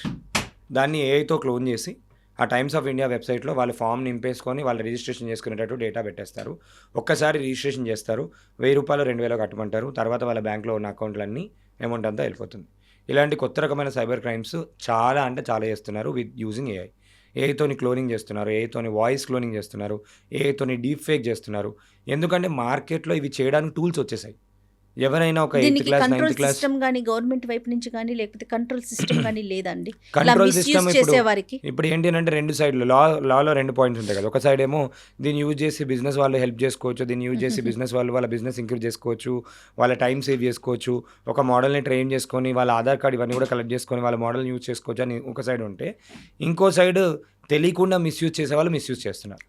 దాన్ని ఏఐతో క్లోన్ చేసి ఆ టైమ్స్ ఆఫ్ ఇండియా వెబ్సైట్లో వాళ్ళు ఫామ్ నింపేసుకొని వాళ్ళు రిజిస్ట్రేషన్ చేసుకునేటట్టు డేటా పెట్టేస్తారు. ఒక్కసారి రిజిస్ట్రేషన్ చేస్తారు, 1,000 రూపాయలు 2,000 కట్టమంటారు. తర్వాత వాళ్ళ బ్యాంక్లో ఉన్న అకౌంట్లన్నీ అమౌంట్ అంతా వెళ్ళిపోతుంది. ఇలాంటి కొత్త రకమైన సైబర్ క్రైమ్స్ చాలా అంటే చాలా చేస్తున్నారు విత్ యూజింగ్ ఏఐ. ఏఐతోని క్లోనింగ్ చేస్తున్నారు, ఏఐతోని వాయిస్ క్లోనింగ్ చేస్తున్నారు, ఏఐతోని డీప్ ఫేక్ చేస్తున్నారు. ఎందుకంటే మార్కెట్లో ఇవి చేయడానికి టూల్స్ వచ్చేసాయి. ఎవరైనా ఒక 8th class 9th class system గానీ గవర్నమెంట్ వైపు నుంచి కానీ లేకపోతే కంట్రోల్ సిస్టమ్ కానీ లేదండి కంట్రోల్ సిస్టమ్ చేసేవారికి. ఇప్పుడు ఏంటి అంటే రెండు సైడ్లు లాలో 2 పాయింట్స్ ఉంటాయి కదా. ఒక సైడ్ ఏమో దీన్ని యూజ్ చేసి బిజినెస్ వాళ్ళు హెల్ప్ చేసుకోవచ్చు, దీన్ని యూజ్ చేసి బిజినెస్ వాళ్ళు వాళ్ళ బిజినెస్ ఇంక్రీజ్ చేసుకోవచ్చు, వాళ్ళ టైం సేవ్ చేసుకోవచ్చు, ఒక మోడల్ని ట్రైన్ చేసుకొని వాళ్ళ ఆధార్ కార్డ్ ఇవన్నీ కూడా కలెక్ట్ చేసుకొని వాళ్ళ మోడల్ని యూజ్ చేసుకోవచ్చు అని ఒక సైడ్ ఉంటే, ఇంకో సైడ్ తెలియకుండా మిస్యూజ్ చేసే వాళ్ళు మిస్యూజ్ చేస్తున్నారు.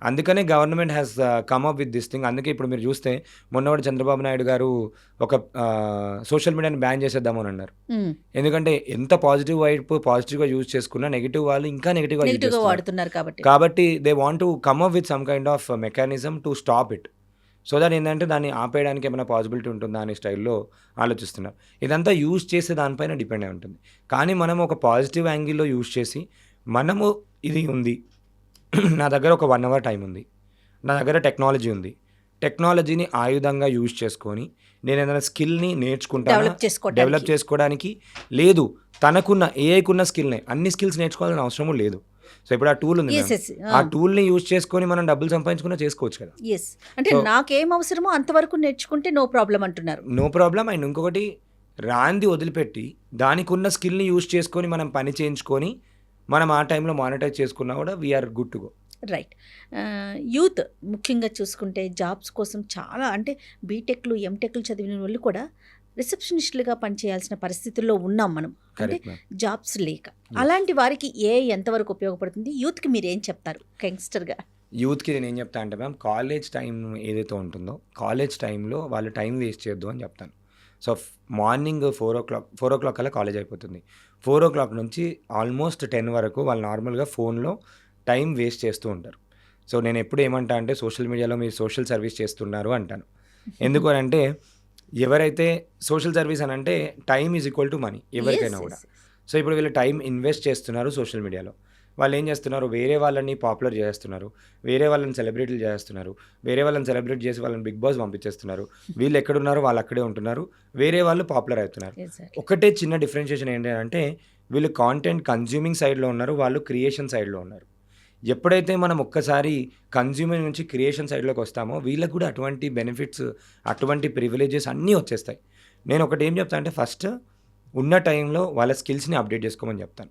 అందుకనే government has come up with this thing. అందుకే ఇప్పుడు మీరు చూస్తే మొన్నవాడు చంద్రబాబు నాయుడు గారు ఒక సోషల్ మీడియాని బ్యాన్ చేసేద్దామని అన్నారు. ఎందుకంటే ఎంత పాజిటివ్గా యూజ్ చేసుకున్నా నెగిటివ్ వాళ్ళు ఇంకా నెగిటివ్గా వాడుతున్నారు కాబట్టి they want to come up with some kind of mechanism to stop it. So that ఏంటంటే దాన్ని ఆపేయడానికి ఏమైనా పాసిబిలిటీ ఉంటుందా అనే స్టైల్లో ఆలోచిస్తున్నారు. ఇదంతా యూజ్ చేసే దానిపైన డిపెండ్ అయి ఉంటుంది. కానీ మనం ఒక పాజిటివ్ యాంగిల్లో యూజ్ చేసి మనము ఇది ఉంది, నా దగ్గర ఒక 1 hour టైం ఉంది, నా దగ్గర టెక్నాలజీ ఉంది, టెక్నాలజీని ఆయుధంగా యూజ్ చేసుకొని నేను ఏదైనా స్కిల్ని నేర్చుకుంటాను డెవలప్ చేసుకోవడానికి. లేదు తనకున్న ఏఐకున్న స్కిల్ని అన్ని స్కిల్స్ నేర్చుకోవాలని అవసరము లేదు. సో ఇప్పుడు ఆ టూల్ ఉంది, ఆ టూల్ని యూజ్ చేసుకొని మనం డబ్బులు సంపాదించుకున్నా చేసుకోవచ్చు కదా. అంటే నాకేం అవసరమో అంతవరకు నేర్చుకుంటే నో ప్రాబ్లం అంటున్నారు. No problem. అండ్ ఇంకొకటి రాంది వదిలిపెట్టి దానికి ఉన్న స్కిల్ని యూజ్ చేసుకొని మనం పని చేయించుకొని మనం ఆ టైంలో మానిటైజ్ చేసుకున్నా కూడా we're good to go. Right. Youth ముఖ్యంగా చూసుకుంటే జాబ్స్ కోసం చాలా అంటే బీటెక్లు ఎంటెక్లు చదివిన వాళ్ళు కూడా రిసెప్షనిస్టులుగా పనిచేయాల్సిన పరిస్థితుల్లో ఉన్నాం మనం, అంటే జాబ్స్ లేక. అలాంటి వారికి ఏ ఎంతవరకు ఉపయోగపడుతుంది? యూత్కి మీరు ఏం చెప్తారు యంగ్స్టర్గా? యూత్కి నేను ఏం చెప్తా అంటే మ్యామ్, కాలేజ్ టైం ఏదైతే ఉంటుందో కాలేజ్ టైంలో వాళ్ళు టైం వేస్ట్ చేయొద్దు అని చెప్తాను. సో మార్నింగ్ 4 o'clock కల్లా కాలేజ్ అయిపోతుంది. 4 o'clock నుంచి ఆల్మోస్ట్ 10 వరకు వాళ్ళు నార్మల్గా ఫోన్లో టైం వేస్ట్ చేస్తూ ఉంటారు. సో నేను ఎప్పుడు ఏమంటా అంటే సోషల్ మీడియాలో మీరు సోషల్ సర్వీస్ చేస్తున్నారు అంటాను. ఎందుకు అని అంటే ఎవరైతే సోషల్ సర్వీస్ అని అంటే time is equal to money ఎవరికైనా కూడా. సో ఇప్పుడు వీళ్ళు టైం ఇన్వెస్ట్ చేస్తున్నారు సోషల్ మీడియాలో. వాళ్ళు ఏం చేస్తున్నారు, వేరే వాళ్ళని పాపులర్ చేస్తున్నారు, వేరే వాళ్ళని సెలబ్రిటీలు చేస్తున్నారు, వేరే వాళ్ళని సెలబ్రేట్ చేసి వాళ్ళని బిగ్ బాస్ పంపించేస్తున్నారు. వీళ్ళు ఎక్కడున్నారో వాళ్ళు అక్కడే ఉంటున్నారు, వేరే వాళ్ళు పాపులర్ అవుతున్నారు. ఒకటే చిన్న డిఫరెన్షియేషన్ ఏంటంటే వీళ్ళు కాంటెంట్ కన్జ్యూమింగ్ సైడ్లో ఉన్నారు, వాళ్ళు క్రియేషన్ సైడ్లో ఉన్నారు. ఎప్పుడైతే మనం ఒక్కసారి కన్జ్యూమింగ్ నుంచి క్రియేషన్ సైడ్లోకి వస్తామో వీళ్ళకి కూడా అటువంటి బెనిఫిట్స్ అటువంటి ప్రివిలేజెస్ అన్నీ వచ్చేస్తాయి. నేను ఒకటి ఏం చెప్తాను అంటే ఫస్ట్ ఉన్న టైంలో వాళ్ళ స్కిల్స్ని అప్డేట్ చేసుకోమని చెప్తాను.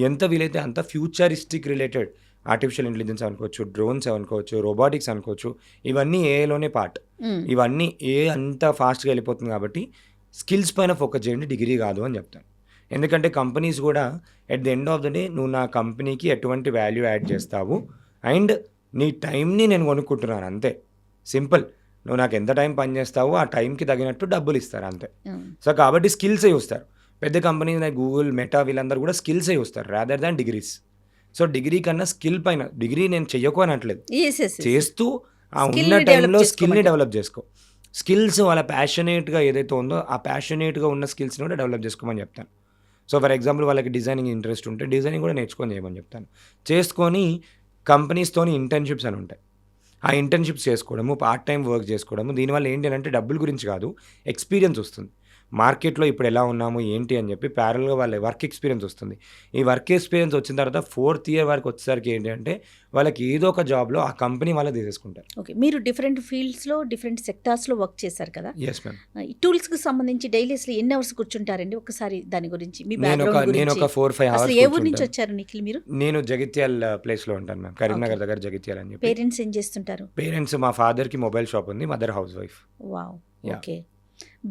ఎంత వీలైతే అంత ఫ్యూచరిస్టిక్ రిలేటెడ్ ఆర్టిఫిషియల్ ఇంటెలిజెన్స్ అనుకోవచ్చు, డ్రోన్స్ అనుకోవచ్చు, రోబోటిక్స్ అనుకోవచ్చు, ఇవన్నీ ఏఐలోనే పార్ట్. ఇవన్నీ అంత ఫాస్ట్గా వెళ్ళిపోతుంది కాబట్టి స్కిల్స్ పైన ఫోకస్ చేయండి, డిగ్రీ కాదు అని చెప్తాను. ఎందుకంటే కంపెనీస్ కూడా at the end of the day నువ్వు నా కంపెనీకి ఎటువంటి వాల్యూ యాడ్ చేస్తావు అండ్ నీ టైంని నేను కొనుక్కుంటున్నాను అంతే, సింపుల్. నువ్వు నాకు ఎంత టైం పని చేస్తావో ఆ టైంకి తగినట్టు డబ్బులు ఇస్తారు అంతే. సో కాబట్టి స్కిల్సే చూస్తారు. పెద్ద కంపెనీస్ లైక్ గూగుల్, మెటా వీళ్ళందరూ కూడా స్కిల్సే చూస్తారు rather than degrees. So degree కన్నా స్కిల్ పైన, డిగ్రీ నేను చెయ్యకు అనట్లేదు, చేస్తూ ఆ ఉన్న టైంలో స్కిల్ని డెవలప్ చేసుకో. స్కిల్స్ వాళ్ళ ప్యాషనేట్గా ఏదైతే ఉందో ఆ ప్యాషనేట్గా ఉన్న స్కిల్స్ని కూడా డెవలప్ చేసుకోమని చెప్తాను. సో ఫర్ ఎగ్జాంపుల్ వాళ్ళకి డిజైనింగ్ ఇంట్రెస్ట్ ఉంటే డిజైనింగ్ కూడా నేర్చుకొని చేయమని చెప్తాను. చేసుకొని కంపెనీస్తోని ఇంటర్న్షిప్స్ అని ఉంటాయి, ఆ ఇంటర్న్షిప్స్ చేసుకోవడము, పార్ట్ టైం వర్క్ చేసుకోవడము. దీనివల్ల ఏంటి అంటే డబ్బుల గురించి కాదు, ఎక్స్పీరియన్స్ వస్తుంది. మార్కెట్లో ఇప్పుడు ఎలా ఉన్నాము ఏంటి అని చెప్పి ప్యారల్గా వాళ్ళ వర్క్ ఎక్స్పీరియన్స్ వస్తుంది. ఈ వర్క్ ఎక్స్పీరియన్స్ వచ్చిన తర్వాత 4th year వరకు వచ్చేసరికి ఏంటి అంటే వాళ్ళకి ఏదో ఒక జాబ్లో ఆ కంపెనీ వాళ్ళే తీసేసుకుంటారు. ఓకే, మీరు డిఫరెంట్ ఫీల్డ్స్లో డిఫరెంట్ సెక్టార్స్లో వర్క్ చేశారు కదా. Yes ma'am. ఈ టూల్స్కి సంబంధించి డైలీస్లో ఎన్ని అవర్స్ కూర్చుంటారండి? ఒకసారి దాని గురించి మీ నేను ఒక 4-5 hours. ఏ ఊరు నుంచి వచ్చారు నిఖిల్ మీరు? నేను జగిత్యాల ప్లేస్లో ఉంటాను మ్యామ్, కరీంనగర్ దగ్గర జగిత్యాల అని చెప్పి. పేరెంట్స్ ఏం చేస్తుంటారు? పేరెంట్స్ మా ఫాదర్కి మొబైల్ షాప్ ఉంది, mother house wife. Wow, okay.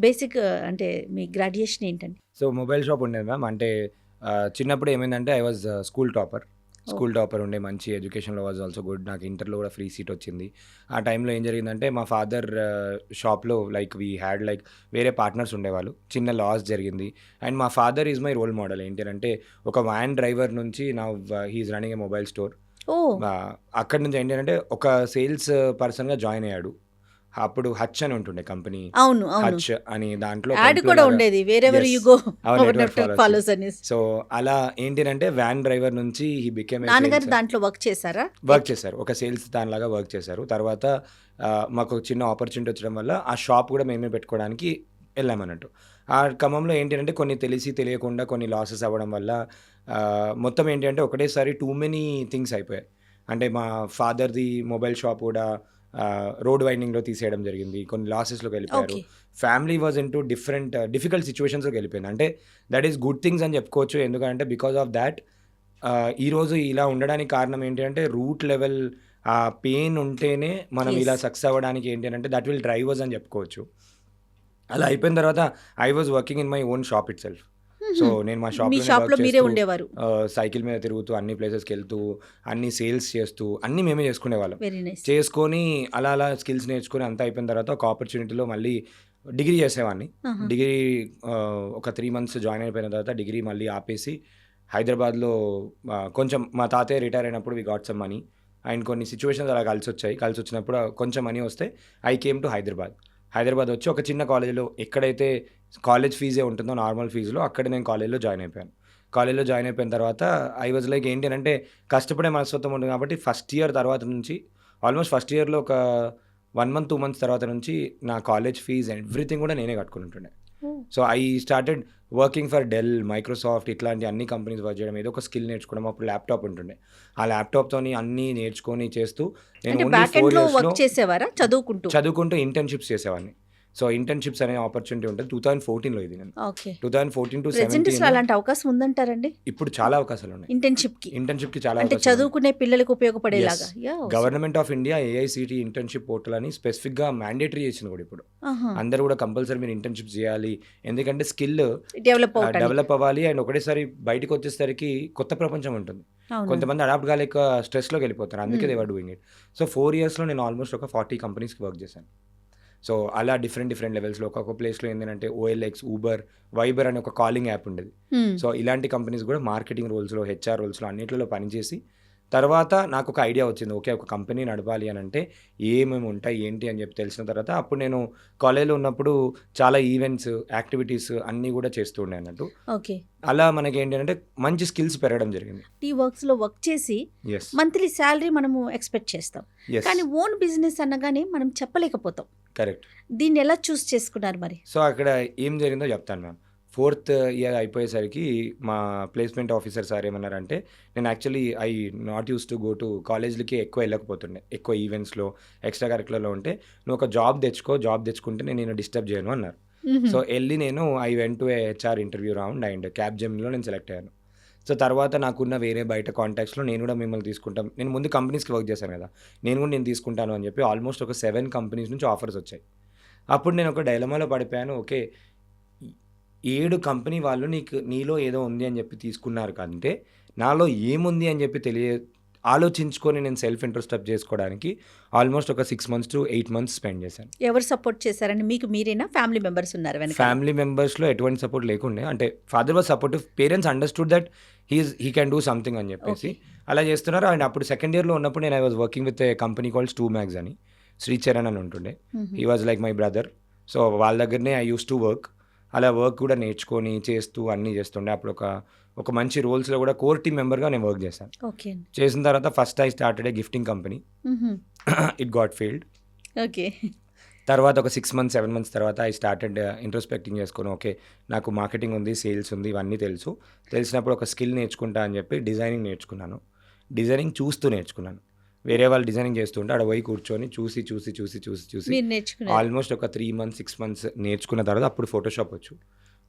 Basic అంటే మీ గ్రాడ్యుయేషన్ ఏంటండి? సో మొబైల్ షాప్ ఉండేది మ్యామ్. అంటే చిన్నప్పుడు ఏమైందంటే I was school topper. School topper ఉండే, మంచి ఎడ్యుకేషన్లో వాజ్ ఆల్సో గుడ్. నాకు ఇంటర్లో కూడా ఫ్రీ సీట్ వచ్చింది. ఆ టైంలో ఏం జరిగిందంటే మా ఫాదర్ షాప్లో లైక్ వీ హ్యాడ్ లైక్ వేరే పార్ట్నర్స్ ఉండేవాళ్ళు. చిన్న లాస్ జరిగింది. అండ్ మా father is my role model. ఏంటి అంటే ఒక వ్యాన్ డ్రైవర్ నుంచి నా he's running a mobile store. ఓ అక్కడి నుంచి ఏంటి అంటే ఒక సేల్స్ పర్సన్గా జాయిన్ అయ్యాడు. అప్పుడు హచ్ అని ఉంటుండే కంపెనీ, అవును అవును హచ్ అని. దాంట్లో యాడ్ కూడా ఉండేది wherever Yes. You go Our network follows follows అని. సో అలా ఏంటంటే వ్యాన్ డ్రైవర్ నుంచి హీ బికేమ్ నాన్నగారు దాంట్లో వర్క్ చేశారా? వర్క్ చేశారు. ఒక సేల్స్ దానిలాగా వర్క్ చేశారు. తర్వాత మాకు చిన్న ఆపర్చునిటీ వచ్చడం వల్ల ఆ షాప్ కూడా మేమే పెట్టుకోవడానికి వెళ్ళామన్నట్టు. ఆ క్రమంలో ఏంటంటే కొన్ని తెలిసి తెలియకుండా కొన్ని లాసెస్ అవ్వడం వల్ల మొత్తం ఏంటి అంటే ఒకటేసారి టూ మెనీ థింగ్స్ అయిపోయాయి. అంటే మా ఫాదర్ది మొబైల్ షాప్ కూడా రోడ్ వైండింగ్లో తీసేయడం జరిగింది. కొన్ని లాసెస్లోకి వెళ్ళిపోయారు. Okay. Family was in to difficult సిచ్యువేషన్స్లోకి వెళ్ళిపోయింది. అంటే దట్ ఈస్ గుడ్ థింగ్స్ అని చెప్పుకోవచ్చు. ఎందుకంటే బికాస్ ఆఫ్ దాట్ ఈరోజు ఇలా ఉండడానికి కారణం ఏంటి అంటే రూట్ లెవెల్ ఆ పెయిన్ ఉంటేనే మనం Yes. ఇలా సక్సెస్ అవ్వడానికి ఏంటి అంటే దట్ విల్ డ్రైవర్స్ అని చెప్పుకోవచ్చు. అలా అయిపోయిన తర్వాత I was working in my own shop it self. So నేను మా మీ షాప్ లో మీరే ఉండేవారు. సైకిల్ మీద తిరుగుతూ అన్ని ప్లేసెస్కి వెళ్తూ అన్ని సేల్స్ చేస్తూ అన్నీ మేమే చేసుకునేవాళ్ళం. Very nice. చేసుకొని అలా అలా స్కిల్స్ నేర్చుకొని అంతా అయిపోయిన తర్వాత ఒక ఆపర్చునిటీలో మళ్ళీ డిగ్రీ చేసేవాడిని. డిగ్రీ ఒక 3 months జాయిన్ అయిపోయిన తర్వాత డిగ్రీ మళ్ళీ ఆపేసి హైదరాబాద్లో కొంచెం మా తాతయ్య రిటైర్ అయినప్పుడు we got some money and కొన్ని సిచ్యువేషన్స్ అలా కలిసి వచ్చినప్పుడు కొంచెం మనీ వస్తే ఐ కేమ్ టు హైదరాబాద్ వచ్చి ఒక చిన్న కాలేజీలో ఎక్కడైతే కాలేజ్ ఫీజే ఉంటుందో నార్మల్ ఫీజులో అక్కడ నేను కాలేజ్లో జాయిన్ అయిపోయిన తర్వాత ఐ వాజ్ లైక్ ఏంటి అంటే కష్టపడే మనస్తత్వం ఉంటుంది కాబట్టి ఫస్ట్ ఇయర్ తర్వాత నుంచి ఆల్మోస్ట్ ఫస్ట్ ఇయర్లో ఒక 1 month 2 months తర్వాత నుంచి నా కాలేజ్ ఫీజ్ ఎవ్రీథింగ్ కూడా నేనే కట్టుకుని ఉంటుండే. So I started working for Dell, Microsoft ఇట్లాంటి అన్ని కంపెనీస్ వర్క్ చేయడం, ఏదో ఒక స్కిల్ నేర్చుకోవడం. అప్పుడు ల్యాప్టాప్ ఉంటుండే. ఆ ల్యాప్టాప్తోని అన్నీ నేర్చుకొని చేస్తూ అంటే నేను బ్యాక్ ఎండ్ లో వర్క్ చేసేవారా చదువుకుంటూ? ఇంటర్న్షిప్స్ చేసేవాడిని. సో ఇంటర్న్షిప్స్ అనే ఆపర్చునిటీ ఉంటుంది. 2014లో ఇది నేను ఓకే. 2014 to ప్రెజెంట్ 17 అలాంటి అవకాశం ఉందంటారండి ఇప్పుడు చాలా అవకాశాలు ఉన్నాయి. ఇంటర్న్షిప్ కి చాలా అంటే అవకాశాలు ఉన్నాయి. చదువుకునే పిల్లలకు ఉపయోగపడేలాగా. Government of India AICTE internship portal అని స్పెసిఫిక్గా మ్యాండేటరీ చేసింది కూడా ఇప్పుడు. అందరూ కూడా కంపల్సరీ మీరు ఇంటర్న్షిప్ చేయాలి. ఎందుకంటే స్కిల్ డెవలప్ అవ్వాలి అండ్ ఒకటేసారి బయటకు వచ్చేసరికి కొత్త ప్రపంచం ఉంటుంది. కొంతమంది అడాప్ట్ కాలేక స్ట్రెస్లోకి వెళ్ళిపోతారు. అందుకే they were doing it. So 4 yearsలో నేను ఆల్మోస్ట్ ఒక 40 కంపెనీస్కి వర్క్ చేశాను. సో అలా డిఫరెంట్ లెవెల్స్లో ఒక్కొక్క ప్లేస్లో ఏంటంటే OLX, ఊబర్, వైబర్ అనే ఒక కాలింగ్ యాప్ ఉండేది. సో ఇలాంటి కంపెనీస్ కూడా మార్కెటింగ్ రోల్స్లో, హెచ్ఆర్ రోల్స్లో అన్నింటిలో పనిచేసి తర్వాత నాకు ఒక ఐడియా వచ్చింది. ఓకే, ఒక కంపెనీ నడపాలి అని అంటే ఏమేమి ఉంటాయి ఏంటి అని చెప్పి తెలిసిన తర్వాత అప్పుడు నేను కాలేజ్లో ఉన్నప్పుడు చాలా ఈవెంట్స్, యాక్టివిటీస్ అన్నీ కూడా చేస్తూ ఉండే అన్నట్టు. ఓకే. అలా మనకి ఏంటి అంటే మంచి స్కిల్స్ పెరగడం జరిగింది. టీ వర్క్స్ లో వర్క్ చేసి ఎస్ మంత్లీ శాలరీ మనము ఎక్స్పెక్ట్ చేస్తాం, కానీ ఓన్ బిజినెస్ అనగానే మనం చెప్పలేకపోతాం. కరెక్ట్. దీన్ని ఎలా చూస్ చేసుకున్నారు మరి? సో అక్కడ ఏం జరిగిందో చెప్తాను మ్యామ్. 4th year అయిపోయేసరికి మా ప్లేస్మెంట్ ఆఫీసర్ సార్ ఏమన్నారంటే, నేను actually I not use to go to కాలేజ్లకి ఎక్కువ వెళ్ళకపోతుండే. ఎక్కువ ఈవెంట్స్లో, ఎక్స్ట్రా కరికులర్లో ఉంటే నువ్వు ఒక జాబ్ తెచ్చుకుంటే నేను డిస్టర్బ్ చేయను అన్నారు. సో వెళ్ళి నేను I went to HR interview round and క్యాప్జెమినీలో నేను సెలెక్ట్ అయ్యాను. సో తర్వాత నాకున్న వేరే బయట కాంటాక్ట్స్లో నేను కూడా మిమ్మల్ని తీసుకుంటాం. నేను ముందు కంపెనీస్కి వర్క్ చేశాను కదా, నేను తీసుకుంటాను అని చెప్పి ఆల్మోస్ట్ ఒక 7 కంపెనీస్ నుంచి ఆఫర్స్ వచ్చాయి. అప్పుడు నేను ఒక డైలమాలో పడిపోయాను. ఓకే, 7 కంపెనీ వాళ్ళు నీలో ఏదో ఉంది అని చెప్పి తీసుకున్నారు కంటే నాలో ఏముంది అని చెప్పి ఆలోచించుకొని నేను సెల్ఫ్ ఇంట్రోస్పెక్ట్ చేసుకోవడానికి ఆల్మోస్ట్ ఒక 6 months to 8 months స్పెండ్ చేశాను. ఎవరు సపోర్ట్ చేశారండి మీకు? మీరేనా, ఫ్యామిలీ మెంబర్స్ ఉన్నారు వెనక? ఫ్యామిలీ మెంబర్స్లో ఎటువంటి సపోర్ట్ లేకుండే. అంటే father was supportive, parents understood that he can do something అని చెప్పేసి అలా చేస్తున్నారు. అండ్ అప్పుడు 2nd yearలో ఉన్నప్పుడు నేను I was working with a company called stu mags అని, శ్రీచరణ్ అని ఉంటుండే. He was like my brother. So వాళ్ళ దగ్గరనే ఐ యూస్ టు వర్క్. అలా వర్క్ కూడా నేర్చుకొని చేస్తూ అన్నీ చేస్తుండే. అప్పుడు ఒక మంచి రోల్స్లో కూడా కోర్ టీమ్ మెంబర్గా నేను వర్క్ చేశాను. ఓకే. చేసిన తర్వాత first I started a gifting company. It got failed. Okay. తర్వాత ఒక 6 months 7 months తర్వాత ఐ స్టార్టెడ్ ఇంట్రోస్పెక్టింగ్ చేసుకొని, ఓకే నాకు మార్కెటింగ్ ఉంది, సేల్స్ ఉంది, ఇవన్నీ తెలిసినప్పుడు ఒక స్కిల్ నేర్చుకుంటా అని చెప్పి డిజైనింగ్ నేర్చుకున్నాను. డిజైనింగ్ చూస్తూ నేర్చుకున్నాను. వేరే వాళ్ళు డిజైనింగ్ చేస్తుంటే అక్కడ పోయి కూర్చొని చూసి ఆల్మోస్ట్ ఒక 3 months 6 months నేర్చుకున్న తర్వాత అప్పుడు ఫోటోషాప్ వచ్చు,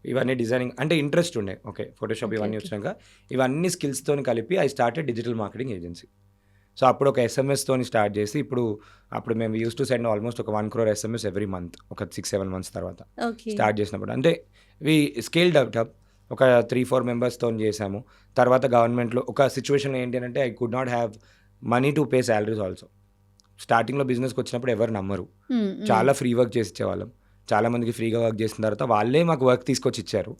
ఇవన్నీ డిజైనింగ్ అంటే ఇంట్రెస్ట్ ఉండే. ఓకే, ఫోటోషాప్ ఇవన్నీ వచ్చినాక ఇవన్నీ స్కిల్స్తో కలిపి I started digital marketing agency. So అప్పుడు ఒక SMS తోని స్టార్ట్ చేసి అప్పుడు మేము యూస్ టు సెండ్ ఆల్మోస్ట్ ఒక 1 crore SMS ఎవ్రీ మంత్. ఒక 6-7 months తర్వాత స్టార్ట్ చేసినప్పుడు అంటే వి స్కేల్డ్ అప్. ఒక 3-4 మెంబర్స్తో చేసాము. తర్వాత గవర్నమెంట్లో ఒక సిచ్యువేషన్ ఏంటి అంటే I could not have money to pay salaries also. స్టార్టింగ్లో బిజినెస్కి వచ్చినప్పుడు ఎవరు నమ్మరు, చాలా ఫ్రీ వర్క్ చేసి ఇచ్చేవాళ్ళం. చాలా మందికి ఫ్రీగా వర్క్ చేసిన తర్వాత వాళ్ళే మాకు వర్క్ తీసుకొచ్చి ఇచ్చారు,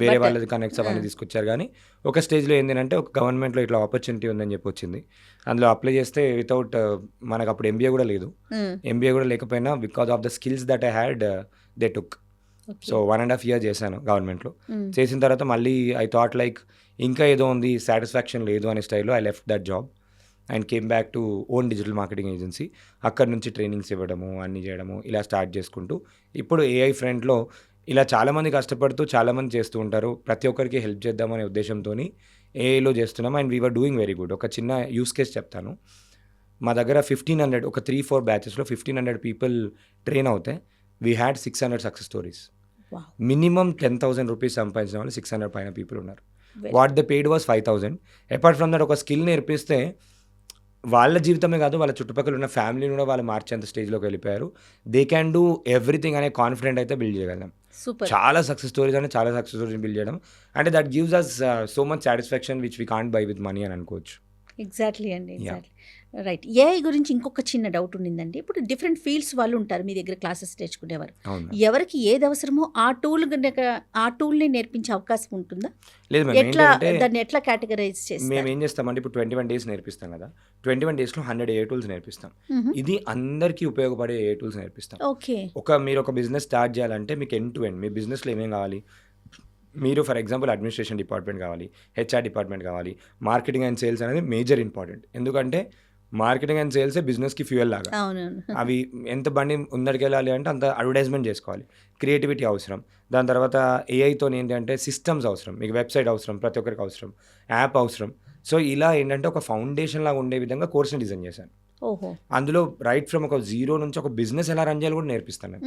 వేరే వాళ్ళది కనెక్ట్స్ అవన్నీ తీసుకొచ్చారు. కానీ ఒక స్టేజ్లో ఏంటంటే ఒక గవర్నమెంట్లో ఇట్లా ఆపర్చునిటీ ఉందని చెప్పి వచ్చింది. అందులో అప్లై చేస్తే వితౌట్ మనకు అప్పుడు ఎంబీఏ కూడా లేదు. ఎంబీఏ కూడా లేకపోయినా because of the skills that I had they took. So 1.5 years చేశాను గవర్నమెంట్లో. చేసిన తర్వాత మళ్ళీ ఐ థాట్ లైక్ ఇంకా ఏదో ఉంది, సాటిస్ఫాక్షన్ లేదు అనే స్టైల్లో I left that job and came back to own digital marketing agency. అక్కడ నుంచి ట్రైనింగ్స్ ఇవ్వడము, అన్నీ చేయడము, ఇలా స్టార్ట్ చేసుకుంటూ ఇప్పుడు ఏఐ ఫ్రంట్లో ఇలా చాలామంది కష్టపడుతూ చాలామంది చేస్తూ ఉంటారు. ప్రతి ఒక్కరికి హెల్ప్ చేద్దామనే ఉద్దేశంతో ఏఐలో చేస్తున్నాం and we're doing very good. ఒక చిన్న యూస్ కేస్ చెప్తాను. మా దగ్గర 1500 ఒక 3-4 బ్యాచెస్లో 1500 పీపుల్ ట్రైన్ అవుతే we had 600 success stories. Minimum 10,000 rupees సంపాదించిన వాళ్ళు 600 పైన పీపుల్ ఉన్నారు. What the paid was 5,000. Apart from that ఒక స్కిల్ నేర్పిస్తే వాళ్ళ జీవితమే కాదు, వాళ్ళ చుట్టుపక్కల ఉన్న ఫ్యామిలీని కూడా వాళ్ళు మార్చేంత స్టేజ్లోకి వెళ్ళిపోయారు. దే క్యాన్ డూ ఎవ్రీథింగ్ అనే కాన్ఫిడెంట్ అయితే బిల్డ్ చేయగలం. చాలా సక్సెస్ స్టోరీస్ అంటే చాలా సక్సెస్ స్టోరీస్ బిల్డ్ చేయడం అంటే that gives us so much satisfaction which we can't buy with money అని అనుకోవచ్చు. ఎగ్జాక్ట్లీ అండి, ఎగ్జాక్ట్లీ రైట్. ఏఐ గురించి ఇంకొక చిన్న డౌట్ ఉండిందండి. ఇప్పుడు డిఫరెంట్ ఫీల్డ్స్ వాళ్ళు ఉంటారు, మీ దగ్గర క్లాసెస్ నేర్చుకునేవారు. ఎవరికి ఏది అవసరమో ఆ టూల్ని నేర్పించే అవకాశం ఉంటుందా? లేదు, ఎట్లా దాన్ని ఎట్లా కేటగరైజ్ చేస్తాం? మేము ఏం చేస్తామంటే ఇప్పుడు 21 days నేర్పిస్తాం కదా, 21 daysలో 100 AI టూల్స్ నేర్పిస్తాం. ఇది అందరికీ ఉపయోగపడే AI టూల్స్ నేర్పిస్తాం. ఓకే. మీరు ఒక బిజినెస్ స్టార్ట్ చేయాలంటే మీకు ఎండ్ టు ఎండ్ మీ బిజినెస్లో ఏమేం కావాలి, మీరు ఫర్ ఎగ్జాంపుల్ అడ్మినిస్ట్రేషన్ డిపార్ట్మెంట్ కావాలి, హెచ్ఆర్ డిపార్ట్మెంట్ కావాలి, మార్కెటింగ్ అండ్ సేల్స్ అనేది మేజర్ ఇంపార్టెంట్. ఎందుకంటే మార్కెటింగ్ అండ్ సేల్సే బిజినెస్కి ఫ్యూయల్ లాగా. అవి ఎంత బండి ముందరికెళ్ళాలి అంటే అంత అడ్వర్టైజ్మెంట్ చేసుకోవాలి, క్రియేటివిటీ అవసరం. దాని తర్వాత ఏఐతో ఏంటంటే సిస్టమ్స్ అవసరం, మీకు వెబ్సైట్ అవసరం, ప్రతి ఒక్కరికి అవసరం, యాప్ అవసరం. సో ఇలా ఏంటంటే ఒక ఫౌండేషన్ లాగా ఉండే విధంగా కోర్స్ని డిజైన్ చేశాను. అందులో రైట్ ఫ్రమ్ ఒక జీరో నుంచి ఒక బిజినెస్ ఎలా రన్ చేయాలి కూడా నేర్పిస్తాను.